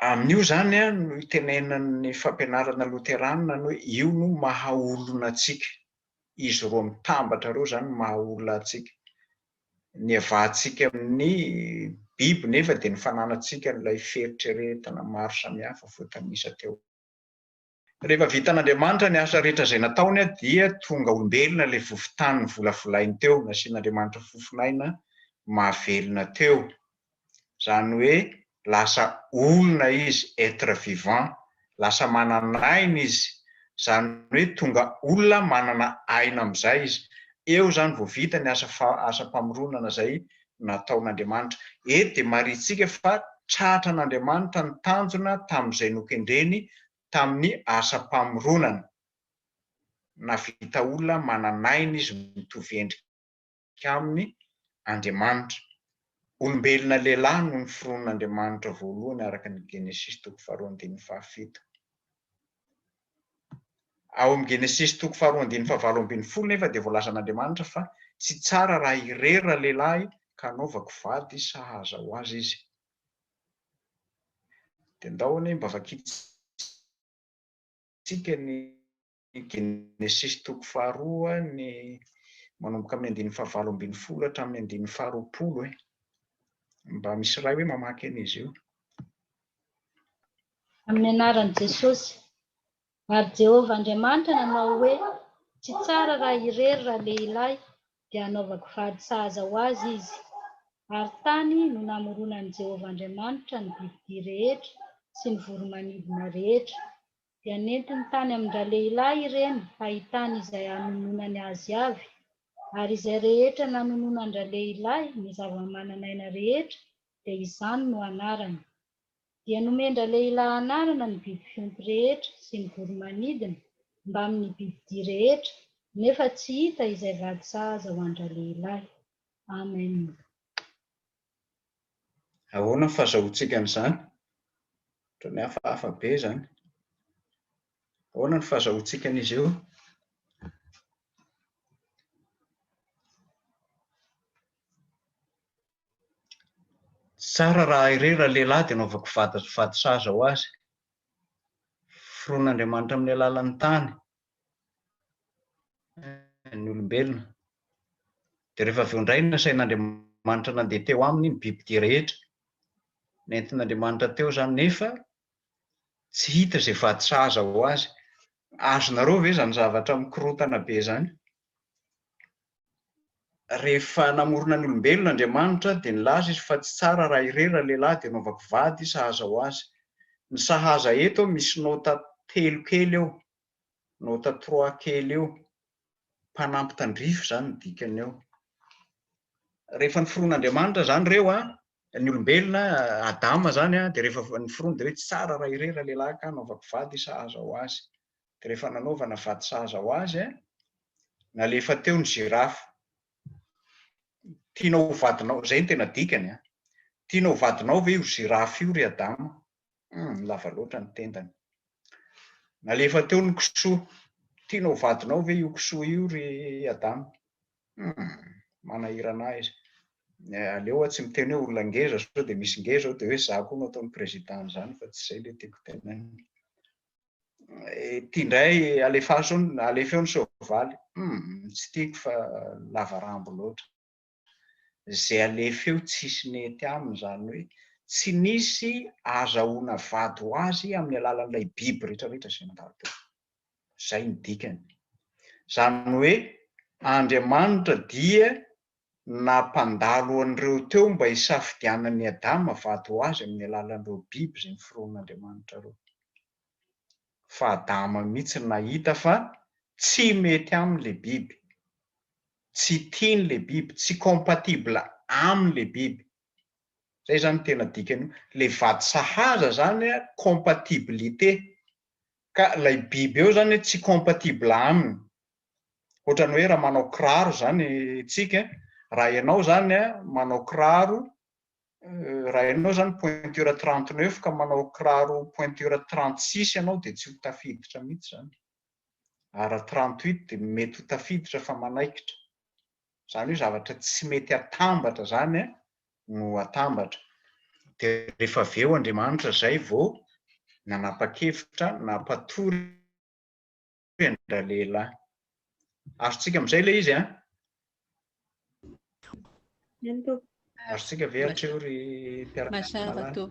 Amin'io zany no itenenan'ny fampianarana loterana hoe io no maha olona antsika. Izy roa mitambatra ireo zany maha olona antsika. Ny avahantsika amin'ny biby nefa dia ny fananantsika ilay fieritreretana maro samihafa voatanisa teo. Rehefa vitan'Andriamanitra ny asa rehetra izay nataony dia tonga olombelona ilay vovotany novolavolainy teo, nasian'Andriamanitra fofinaina mahavelona teo. Zany hoe lasa olona izy, être vivant, lasa manana aina izy. Zany hoe tonga olona manana aina amin'izay izy. Eo zany vao vita ny asa-pamoronana izay nataon'Andriamanitra. Eto dia maritsika fa tratra an'Andriamanitra ny tanjona tamin'izay nokendreny tamin'ny asa-pamoronana na vita olona mananaina izy mitovy endrika aminy Andriamanitra. Olombelona lehilahy no noforon'Andriamanitra voalohany araka ny Genesis 2:7. Ao amin'ny Genesis 2:7 nefa dia voalaza an'Andriamanitra fa tsy tsara raha irera lehilahy ka hanaovako vady sahaza ho azy izy. Dia ndao mba vakitsika ny Genesis 2:2 ny manomboka amin'ny 9:7 hatramin'ny 9:20 mba misy ray hoe mamaky an'izy io. Amin'ny anaran'i Jesosy. Ary Jehovah Andriamanitra nanao hoe tsy tsara raha irery raha lehilahy dia hanaovako vady sahaza ho azy izy. Ary tany no namoronan'i Jehovah Andriamanitra ny bibidia rehetra sy ny voromanidina rehetra. Dia nentiny tany amin'ny lehilahy ireny hahitany izay hanononany azy avy. Ary izay rehetra nanononandra lehilahy ny zava-mananaina rehetra dia izany no anarany. Dia nomendra lehilahy anarana ny biby fiompy rehetra sy ny voromanidina mba amin'ny bibidia rehetra, nefa tsy hita izay vady sahaza ho andra lehilahy. Amen. Ahoana ny fahazahoantsika an'izany? Ohatran'ny hafahafa be zany. Ahoana ny fahazahoantsika an'izy io? Tsara raha irera lehilahy dia hanaovako vady sahaza ho azy. Foron'Andriamanitra amin'ny alalan'ny tany, ny olombelona. Dia rehefa avy eo indray nasain'Andriamanitra nandeha teo aminy ny bibidia rehetra. Nentin'Andriamanitra teo zany nefa tsy hita izay vady sahaza ho azy. Azonareo ve zany zavatra mikorotana be zany? Rehefa namorona ny olombelona Andriamanitra dia nilaza izy fa tsy tsara raha irera lehilahy dia hanaovako vady sahaza ho azy. Ny sahaza eto misy nota 3 kely eo, nota 3 kely eo, mpanampy tandrifo zany ny dikany eo. Rehefa noforon'Andriamanitra zany ireo ny olombelona Adama zany dia rehefa noforony dia hoe tsy tsara raha irera lehilahy ka hanaovako vady sahaza ho azy. Dia rehefa nanaovana vady sahaza ho azy nalefa teo ny zirafa. Tianao ho vadinao, izay ny tena dikany. Tianao ho vadinao ve io zirafa io ry Adama? Lava loatra ny tendany. Nalefa teo ny kisoa. Tianao ho vadinao ve io kisoa io ry Adama? Manahirana izy. Aleo tsy miteny hoe olona ngeza sao dia misy ngeza ao dia hoe za koa no ataon'ny prezidan zany fa tsy izay ilay tiako tenany. Tia indray alefa eo ny soavaly. Tsy tiako fa lava rambo loatra. Izay alefa eo tsisy nety aminy zany hoe tsy nisy azahoana vady ho azy amin'ny alalan'ilay biby rehetrarehetra izay mandalo teo. Izay ny dikany. Izany hoe Andriamanitra dia nampandalo an'ireo teo mba hisafidianan'ny Adama vady ho azy amin'ny alalan'ireo biby izay noforon'Andriamanitra ireo. Fa Adama mihitsy nahita fa tsy mety amin'ilay biby. Tsy tian'ilay biby, tsy compatible amin'ilay biby. Izay zany tena dikany. Ilay vady sahaza zany compatibilité. Ka ilay biby eo zany tsy compatible aminy. Ohatran'ny hoe raha manao kiraro zany isika, raha ianao zany manao kiraro, raha ianao zany pointure 39 ka manao kiraro pointure 36 ianao dia tsy ho tafiditra mihitsy zany. Raha 38 dia mety ho tafiditra fa manaikitra. Izany hoe zavatra tsy mety atambatra zany no atambatra. Dia rehefa avy eo Andriamanitra izay vao nanapa-kevitra nampatory andra lehilahy. Azontsika amin'izay ilay izy Azontsika ve hatreo ry mpiara-mianatra?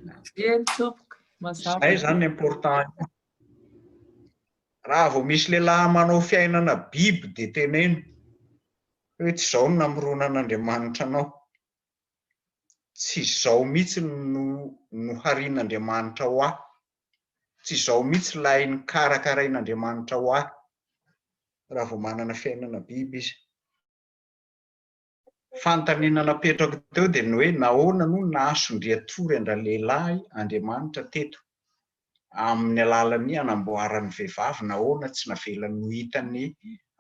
Izay zany ny important. Raha vao misy lehilahy manao fiainana biby dia teneno hoe tsy izao no namoronan'Andriamanitra anao. Tsy izao mihitsy no harian'Andriamanitra ho ahy. Tsy izao mihitsy ilay nokarakarain'Andriamanitra ho ahy. Raha vao manana fiainana biby izy. Fanontaniana napetrako teo dia ny hoe nahoana no nahasondriatory andra lehilahy Andriamanitra teto. amin'ny alalan'ny anamboaran'ny vehivavy nahoana tsy navelany ho hitany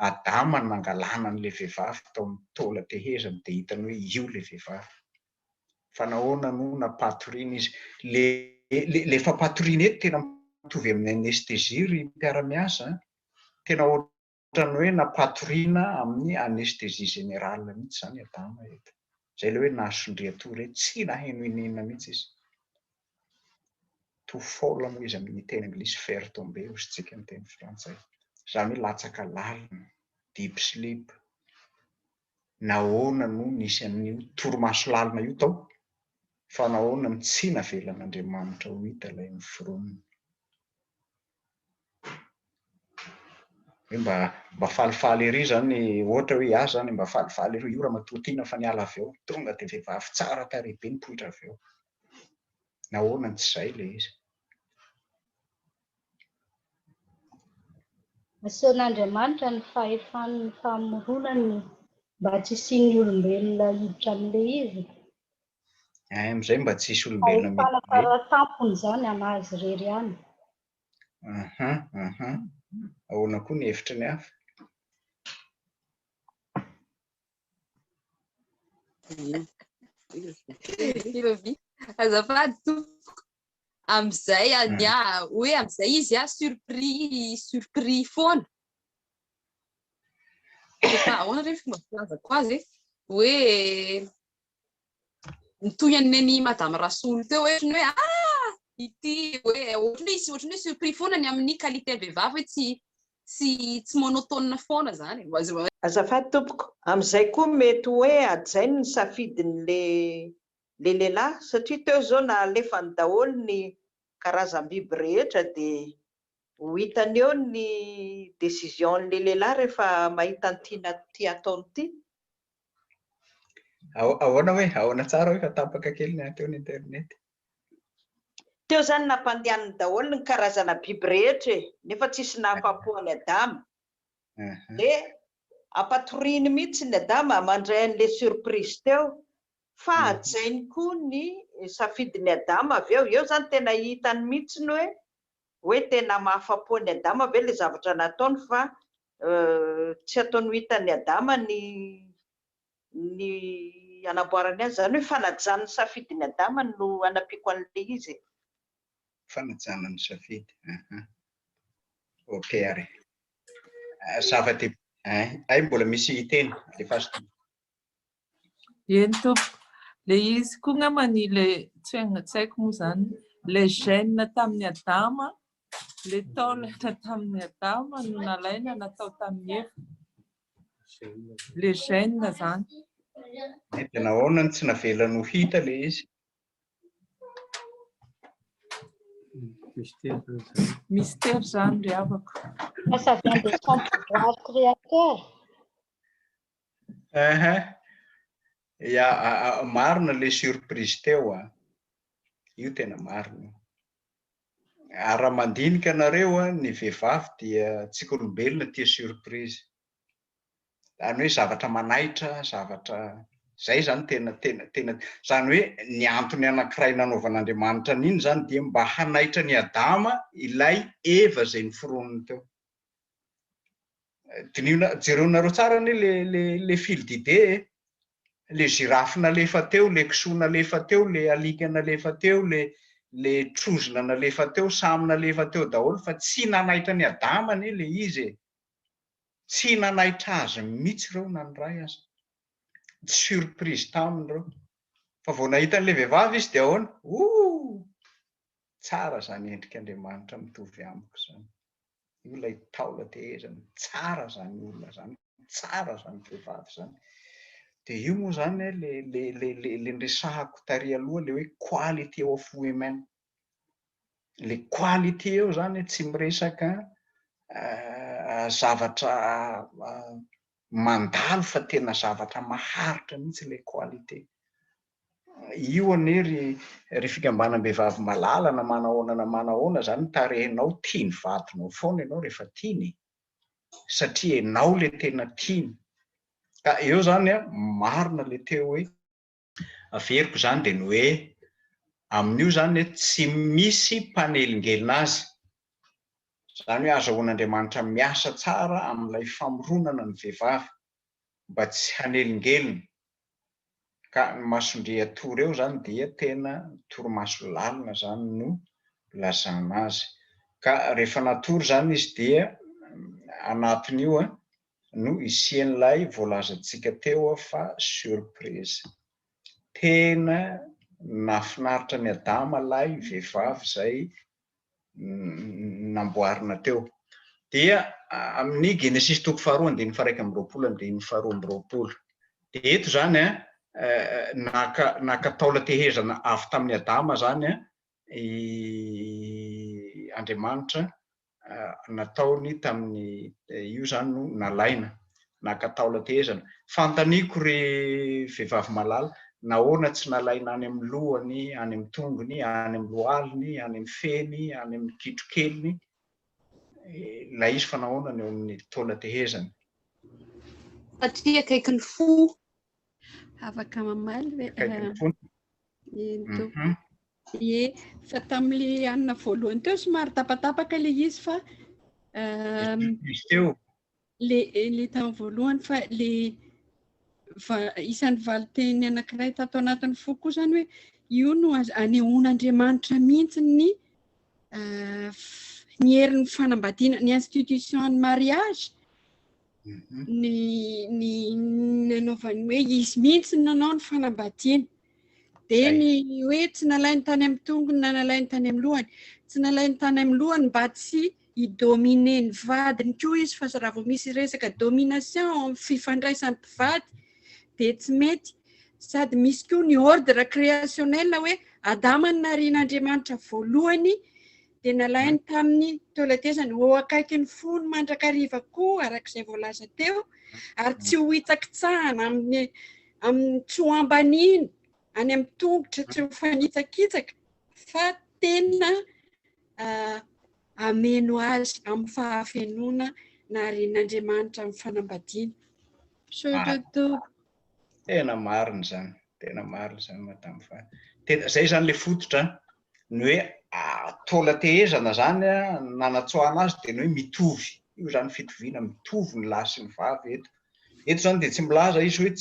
adama nangalana an'ilay vehivavy tao amin'ny taola tehezany dia hitany hoe io ilay vehivavy. Fa nahoana no napatoriana izy. Le fampatoriana eto tena mitovy amin'ny anestesia ry mpiara-miasa, tena ohatrany hoe napatoriana amin'ny anestesia générale mihitsy zany adama eto. Zay le hoe nasondriatory tsy naheno inena mihitsy izy. Tout folle moa izy amin'ny teny anglisy, faire tomber hozy tsika amin'ny teny frantsay. Zany hoe latsaka lalina, deep sleep. Nahoana no nisy an'io torimaso lalina io tao, fa nahoana no tsy navelan'Andriamanitra ho hita ilay noforonina. Mba falifaly ery zany, ohatra hoe ahy zany mba falifaly ery, io raha matotiana fa niala avy eo, tonga dia vehivavy tsara tarehy be nipoitra avy eo. Nahoana tsy izay le izy. Asehoan'Andriamanitra ny fahefany ny famoronany mba tsy isian'ny olombelona hiditra amin'ilay izy. Amin'izay mba tsy hisy olombelona Fahefana kara-tampony zany anazy irery ihany. Ahoana koa ny hevitry ny hafa? Azafady tompoko. Amin'izay hoe amin'izay izy surpris foana. Efa ahoana rehefa fomba filazako azy hoe nitohany madame Rasolo teo hoe ity hoe ohatrany hoe surpris foana ny amin'ny qualité vehivavy hoe tsy monotone foana zany. Azafady tompoko, amin'izay koa mety hoe ajainy ny safidin'le lehilahy satria teo zao na alefany daholo ny karazam-biby rehetra dia ho hitany eo ny décision'le lehilahy rehefa mahita ny tia ataony ity. Ahoana tsara hoe fa tapaka kely ny teo ny internet. Teo zany nampandehaniny daholo ny karazana biby rehetra nefa tsisy nahafapoany adama. Dia ampatoriany mihitsy ny adama mandray an'le surprise teo, fa ajainy koa ny safidin'ny adama avy eo zany tena hitany mihitsy ny hoe tena mahafapoany adama ve le zavatra nataony, fa tsy ataony hitan'ny adama ny anamboarany azy, zany hoe fanajany safidin'ny adama no anapiako an'le izy. Fanajana ny safidy. Ok ary. Zava-dehibe. Ay mbola misy teny efa Eny tompoko. Le izy koa ngamany le tsy haiko moa zany, le gène tamin'ny adama, le taolana tamin'ny adama no nalaina natao tamin'ny Eva. Le gène zany. Dia nahoana tsy navelany ho hita le izy. Mystère zany ry havako. Ça vient de son pouvoir créateur. Marina le surprise teo io tena marina. Raha mandinika nareo ny vehivavy dia tsika olombelona tia surprise. Zany hoe zavatra manaitra, zavatra zay zany tena zany hoe ny antony anankiray nanaovan'Andriamanitra an'iny zany dia mba hanaitra ny adama ilay Eva zay noforoniny teo. Jeronareo tsara ny le fil d'idée, le girafy nalefa teo, le kisoa nalefa teo, le alika nalefa teo, le trozona nalefa teo, samy nalefa teo daholo, fa tsy nanaitra ny adama anie le izy. Tsy nanaitra azy mihitsy reo nanoray azy. Surprise taminy reo. Fa vao nahitan'le vehivavy izy dia ahoana? Tsara zany endrik'Andriamanitra mitovy amiko zany. Io ilay taola tehezany, tsara zany olona zany, tsara zany vehivavy zany. Dia io moa zany le resahako tary aloha le hoe quality of women. Le quality eo zany tsy miresaka zavatra mandalo fa tena zavatra maharitra mihitsy le qualité. Io anery fikambanam-behivavy malala na manahoana zany tarehinao tiany vadinao foana ianao rehefa tiany, satria ianao le tena tiany. Ka eo zany marina le teo hoe averiko zany dia ny hoe amin'io zany tsy misy mpanelingelina azy. Zany hoe azahoan'Andriamanitra miasa tsara amin'ilay famoronana ny vehivavy mba tsy hanelingelina. Ka ny masondre atory eo zany dia tena torimaso lalina zany no lazana azy. Ka rehefa natory zany izy dia anatin'io no isian'ilay voalazantsika teo fa surprise. Tena nafinaritra ny Adama lay vehivavy zay namboarina teo. Dia amin'ny Genesis toko 2:1-2:20. Dia eto zany naka taola tehezana avy tamin'ny Adama zany Andriamanitra nataony tamin'ny io zany no nalaina, naka taola tehezana. Fantaniko ry vehivavy malala, nahoana tsy nalaina any amin'ny lohany, any amin'ny tongony, any amin'ny lohaliny, any amin'ny feny, any amin'ny kitrokeliny, ilay izy fa nahoana ny eo amin'ny taola tehezana. Satria akaiky ny fo. Afaka mamaly Akaiky ny fo. Fa tamin'ilay anina voalohany teo somary tapatapaka ilay izy fa izy teo le tamin'ny voalohany fa isan'ny valiteny anankiray tato anatin'ny fo koa zany hoe io no anehoan'Andriamanitra mihitsy ny herin'ny fanambadiana, ny institution ny mariage, ny nanaovany hoe izy mihitsy nanao ny fanambadiana. Dia ny hoe tsy nalainy tany amin'ny tongony na nalainy tany amin'ny lohany, tsy nalainy tany amin'ny lohany mba tsy hidomine ny vadiny koa izy, fa raha vao misy resaka domination amin'ny fifandraisan'ny mpivady dia tsy mety. Sady misy koa ny ordre créationnel hoe Adama ny narian'Andriamanitra voalohany dia nalainy tamin'ny taola tehezana ho akaiky ny fony mandrakariva koa arak'izay voalaza teo, ary tsy ho hitsakitsahana amin'ny tsy ho ambaniny any amin'ny tongotra, tsy ho fanitsakitsaka, fa tena ameno azy amin'ny fahafenona narian'Andriamanitra amin'ny fanambadiana. Tena marina zany, tena marina zany madame fa. Zay zany le fototra ny hoe taola tehezana zany nanatsoahana azy dia ny hoe mitovy. Io zany fitoviana mitovy ny lahy sy ny vavy eto. Eto zany dia tsy milaza izy hoe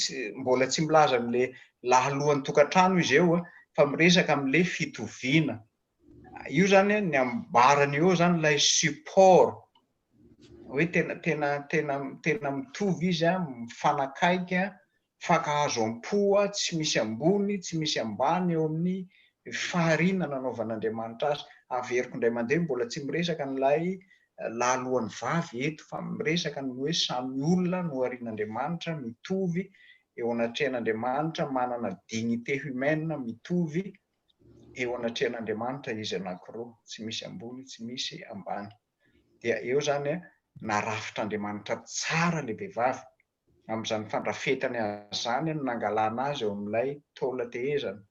mbola tsy milaza amin'le lahalohan'ny tokantrano izy eo fa miresaka amin'le fitoviana. Io zany ny ambarany eo zany ilay support hoe tena mitovy izy mifanakaiky, mifankahazo am-po, tsy misy ambony, tsy misy ambany eo amin'ny fahariana nanaovan'Andriamanitra azy. Averiko indray mandeha mbola tsy miresaka n'ilay lahalohan'ny vavy eto, fa miresaka ny hoe samy olona no arian'Andriamanitra mitovy eo anatrehan'Andriamanitra, manana dignité humaine mitovy eo anatrehan'Andriamanitra izy anankiroa, tsy misy ambony, tsy misy ambany. Dia eo zany narafitr'Andriamanitra tsara le vehivavy amin'izany fandrafetany azy zany no nangalana azy eo amin'ilay taola tehezana.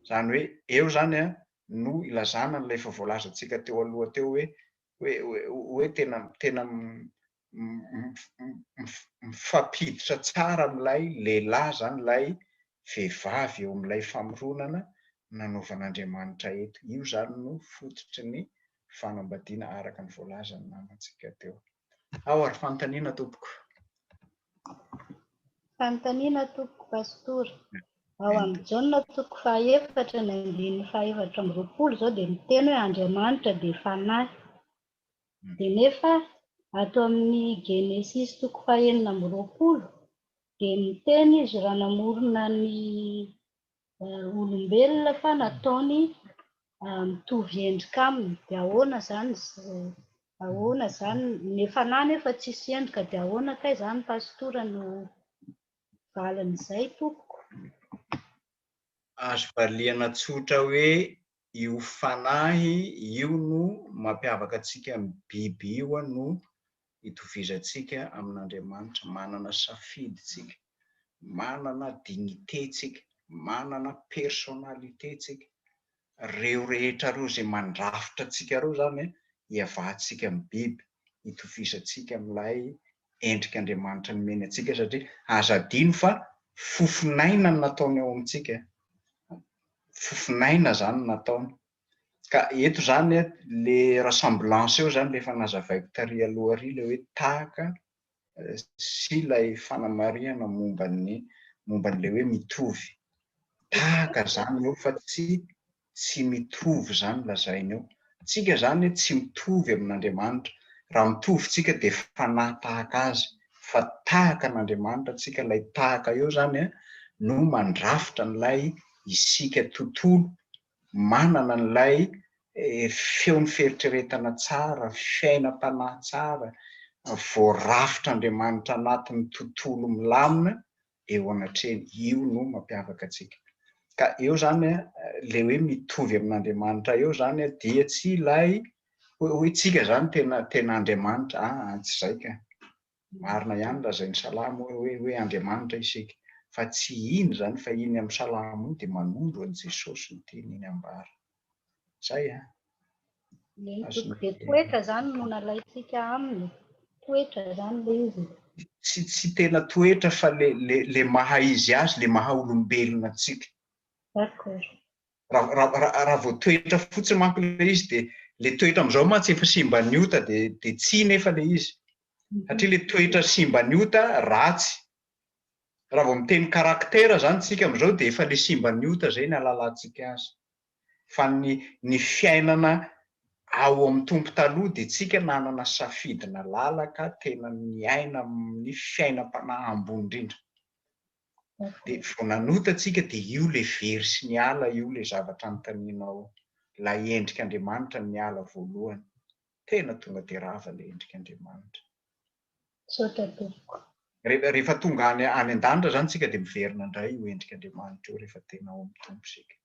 Zany hoe eo zany no ilazana n'ilay efa voalazantsika teo aloha teo hoe tena mifampiditra tsara amin'ilay lehilahy zany ilay vehivavy eo amin'ilay famoronana nanaovan'Andriamanitra eto. Io zany no fototry ny fanambadiana araka ny voalazany namantsika teo. Ao ary fanontaniana tompoko. Fanontaniana tompoko pastora. Ao amin'ny Jaona toko 4:4-20 zao dia miteny hoe Andriamanitra dia fanahy. Dia nefa ato amin'ny Genesis toko 4:20 dia miteny izy raha namorona ny olombelona fa nataony mitovy endrika aminy. Dia ahoana zany nefa nefa tsisy endrika, dia ahoana kay zany pastora no valan'izay tompoko? Azo valiana tsotra hoe io fanahy io no mampiavaka antsika amin'ny biby io no hitovizantsika amin'Andriamanitra. Manana safidy tsika, manana dignité tsika, manana personnalité tsika. Reo rehetra reo izay mandrafitra antsika reo zany hiavahantsika amin'ny biby, hitovizantsika amin'ilay endrik'Andriamanitra nomeny antsika, satria azo adino fa fofinaina no nataony ao amintsika. fofinaina zany nataony. Ka eto zany le ressemblance eo zany le fanazavaiko tary aloha ary le hoe tahaka sy ilay fanamariana momban'le hoe mitovy. Tahaka zany eo fa tsy mitovy zany lazainy eo. Tsika zany tsy mitovy amin'Andriamanitra. Raha mitovy tsika dia fanahy tahaka azy. Fa tahaka an'Andriamanitra tsika, ilay tahaka eo zany no mandrafitra n'ilay isika tontolo, manana n'ilay feony fieritreretana tsara, fiainam-panahy tsara, voarafitr'Andriamanitra anatin'ny tontolo milamina eo anatreny. Io no mampiavaka antsika. Ka eo zany le hoe mitovy amin'Andriamanitra eo zany dia tsy ilay hoe tsika zany tena Andriamanitra. Tsy izay ka. Marina ihany lazainy Salamo hoe Andriamanitra isika. Fa tsy iny zany, fa iny amin'ny Salamo dia manondro an'i Jesosy ny teny iny ambara. Zay toetra zany no nalaitsika aminy. Toetra zany le izy. Tsy tena toetra fa le maha izy azy, le maha olombelona antsika. Raha vao toetra fotsiny manko le izy dia le toetra amin'izao mantsy efa simba ny ota dia tsy nefa le izy. Satria le toetra simba ny ota ratsy. Raha vao miteny karaktera zany tsika amin'izao dia efa le simba ny ota zay ny alalantsika azy. Fa ny fiainana ao amin'ny tompo taloha dia tsika nanana safidina lalaka tena niaina amin'ny fiainam-panahy ambony indrindra. Dia vao nanota tsika dia io le very sy ny ala, io le zavatra notaninao, ilay endrik'Andriamanitra ny ala voalohany. Tena tonga dia rava le endrik'Andriamanitra. Rehefa tonga any an-danitra zany tsika dia miverina indray io endrik'Andriamanitra io rehefa tena ao amin'ny tompo sika.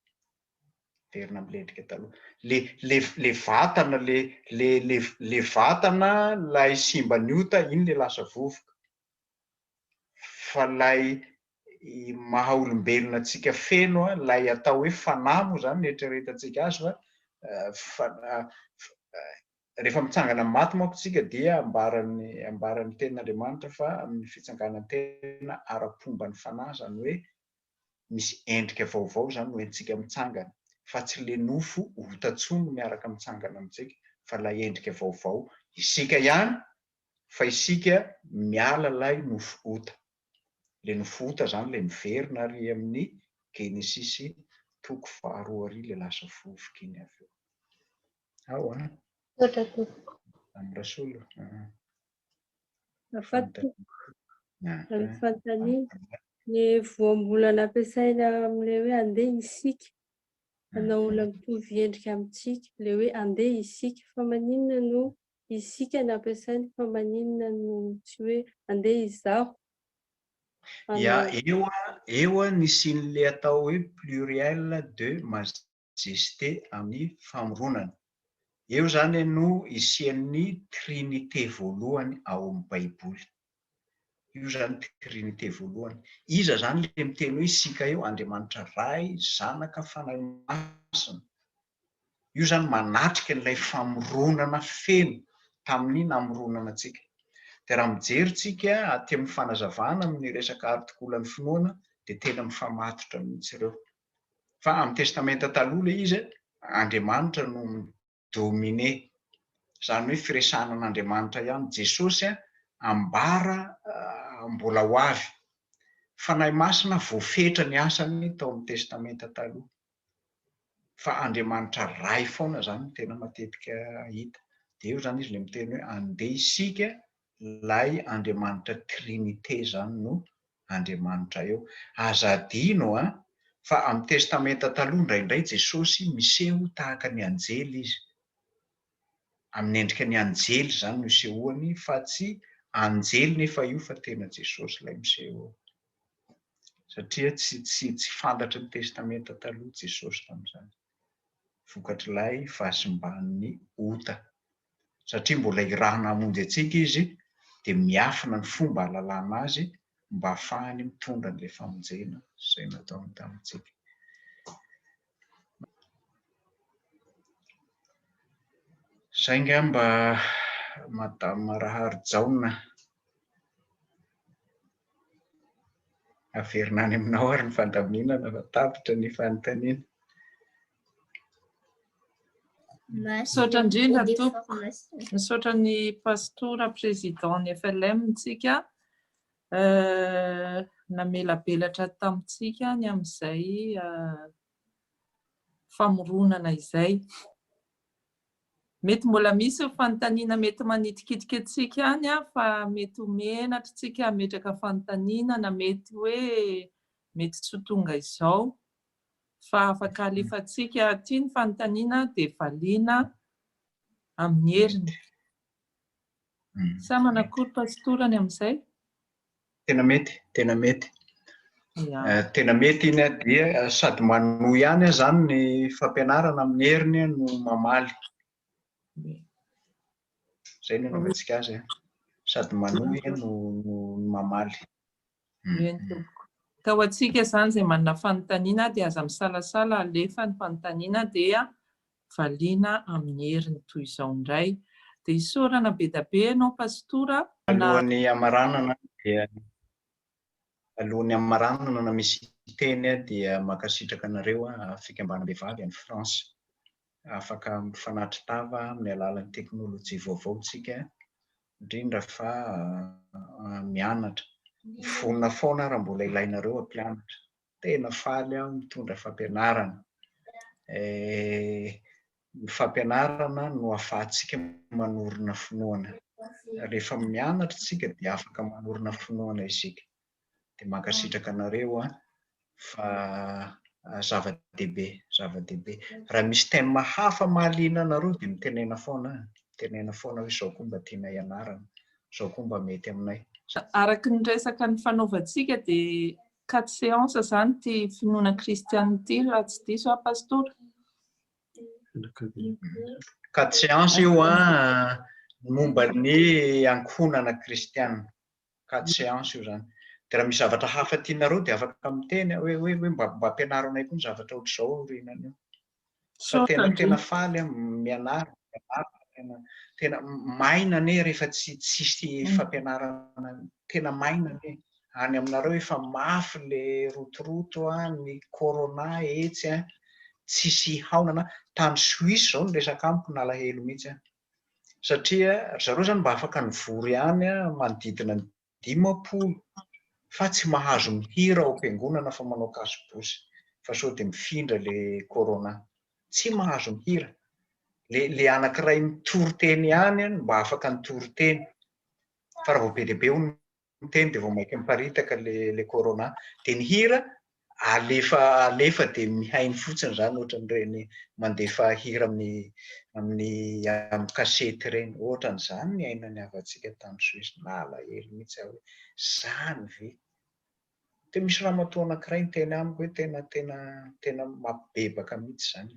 Verina amin'ny endrika taloha. Le vatana, le vatana, lay simba ny ota, iny le lasa vovoka. Fa lay maha olombelona tsika feno, lay atao hoe fanahy moa zany eritreretantsika azy fa rehefa mitsangana amin'ny maty manko tsika dia ambaran'ny tenin'Andriamanitra fa amin'ny fitsanganan'ny tena ara-pomba ny fanahy, zany hoe misy endrika vaovao zany no entsika mitsangana. Fa tsy le nofo hotantsony miaraka mitsangana amintsika, fa lay endrika vaovao isika ihany, fa isika miala lay nofo hota. Le nofo hota zany le miverina ary amin'ny Genesisy 2:2 le lasa vovoka iny avy eo. Ao amin'ny rasolo. Fantaniana ny voambolana ampiasaina amin'ilay hoe andeha isika, hanao olona mitovy endrika amintsika, le hoe andeha isika, fa maninona no isika no ampiasaina, fa maninona no tsy hoe andeha izaho. Eo nisian'le atao hoe pluriel de majesté amin'ny famoronana. Eo zany no isian'ny trinité voalohany ao amin'ny Baiboly. Io zany trinité voalohany. Iza zany le miteny hoe isika eo Andriamanitra Ray, Zanaka, Fanahy Masina. Io zany manatrika n'ilay famoronana feno tamin'ny namoronana antsika. Dia raha mijery tsika aty amin'ny fanazavana amin'ny resaka artikolan'ny finoana dia tena mifamatotra mihitsy ireo. Fa amin'ny testamenta taloha le izy Andriamanitra no midomine, zany hoe firesanan'Andriamanitra ihany. Jesosy ambara mbola ho avy. Fanahy Masina voafetra ny asany tao amin'ny testamenta taloha. Fa Andriamanitra Ray foana zany tena matetika hita. Dia eo zany izy le miteny hoe andeha isika, lay Andriamanitra trinité zany no Andriamanitra eo. Aza adino fa amin'ny testamenta taloha indraindray Jesosy miseho tahaka ny anjely izy. Amin'ny endrika ny anjely zany no isehoany, fa tsy anjely nefa io fa tena Jesosy ilay miseho. Satria tsy fantatra ny testamenta taloha Jesosy tamin'izany. Vokatr'ilay fahasimban'ny ota. Satria mbola irahana hamonjy antsika izy dia miafina ny fomba halalana azy mba ahafahany mitondra an'ilay famonjena izay nataony tamintsika. Izay ngamba Madame Marahary-Jaona. Averina any aminao ary ny fandaminana fa tapitra ny fanontaniana. Misaotra indrindra tompoko. Misaotra ny pastora président ny FLM tsika namelabelatra tamintsika ny amin'izay famoronana izay. Mety mbola misy fanontaniana mety manitikitika antsika any fa mety homenatra tsika metraka fanontaniana na mety hoe mety tsy ho tonga izao fa afaka alefatsika aty ny fanontaniana dia valiana amin'ny heriny. Sa manakory pastorany amin'izay? Tena mety. Tena mety iny dia sady manohy ihany zany ny fampianarana amin'ny heriny no mamaly. Zay no nanaovantsika azy sady manohy no mamaly. Ka ho antsika zany izay manana fanontaniana dia aza misalasala alefa ny fanontaniana dia valiana amin'ny heriny toy izao indray. Dia isaorana be da be ianao pastora. Alohan'ny amaranana misy teny dia makasitraka anareo fikambanam-behivavy any France. Afaka mifanatry tava amin'ny alalan'ny teknôlôjia vaovao tsika indrindra fa mianatra. Vonona foana raha mbola ilainareo ampianatra. Tena faly aho mitondra fampianarana. Ny fampianarana no ahafahantsika manorina finoana. Rehefa mianatra tsika dia afaka manorina finoana isika. Dia mankasitraka anareo fa zava-dehibe. Raha misy tema hafa mahaliana anareo dia mitenena foana hoe izao koa mba tiana ianarana, izao koa mba mety aminay. Araka ny resaka ny fanaovantsika dia 4 séances zany ty finoana kristiana ity raha tsy diso pastora. 4 séances io momba ny ankohonana kristiana. 4 séances io zany. Dia raha misy zavatra hafa tianareo dia afaka miteny hoe mba ampianaranay koa ny zavatra ohatr'izao rinany io. Fa tena faly mianara, tena maina ane rehefa tsisy fampianarana, tena maina ane. Any aminareo efa mafy le rotoroto ny corona etsy tsisy haonana. Tany Suisse zao ny resaka amiko nalahelo mihitsy satria zareo zany mba afaka nivory ihany manodidina ny 50 fa tsy mahazo mihira ao am-piangonana fa manao kasibosy fa sao dia mifindra le corona. Tsy mahazo mihira. Le anankiray mitory-teny ihany mba afaka nitory-teny. Fa raha vao be dia be hono miteny dia vao maika miparitaka le corona. Dia ny hira alefa dia mihainy fotsiny zany ohatran'ireny mandefa hira amin'ny kasety ireny. Ohatran'izany ny ainany avantsika tany Suisse. Nalahelo mihitsy aho hoe zany ve. Dia misy ramatoa anankiray niteny amiko hoe tena mampibebaka mihitsy zany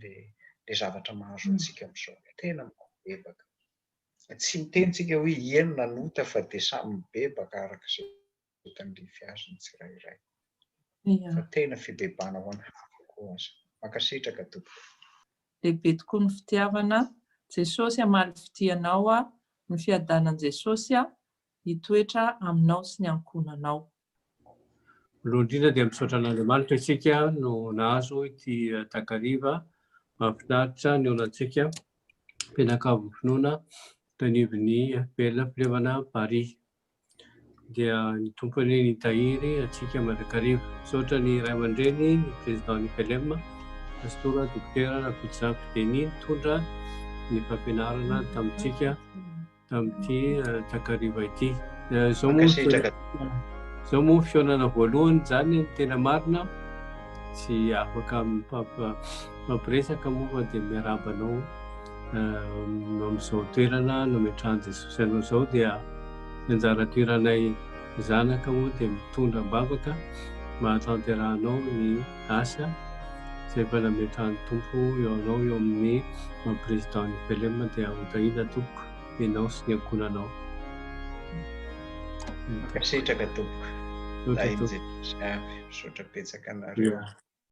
le zavatra mahazo antsika amin'izao. Tena mampibebaka. Tsy mitentsika hoe ien nanota fa dia samy mibebaka araka izay tandrify azy ny tsirairay. Fa tena fibebana ho an'ny hafa koa azy. Mankasitraka tompoko. Lehibe tokoa ny fitiavana. Jesosy hamaly fitianao ny fiadanan'i Jesosy hitoetra aminao sy ny ankohonanao. Voalohany indrindra dia misaotra an'Andriamanitra isika no nahazo ity takariva mahafinaritra ny olantsika mpianakavy finoana tanivon'ny FBL Fileovana Paris. Dia ny tompony ny tahiry atsika mandrakariva. Misaotra ny ray aman-dreny ny président ny FLM pastora Dr Rakotozafy Denis nitondra ny fampianarana tamintsika tamin'ity takariva ity. Izao moa fionana voalohany zany tena marina tsy afaka mampiresaka moa fa dia miarabanao amin'izao toerana nametrahany Jesosy anao izao dia anjara toeranay zanaka moa dia mitondra mbavaka mahatanteranao ny asa izay efa nametrahany tompo eo anao eo amin'ny président ny FLM dia hotahina tompoko ianao sy ny ankohonanao. Mankasitraka tompoko. Misaotra betsaka anareo.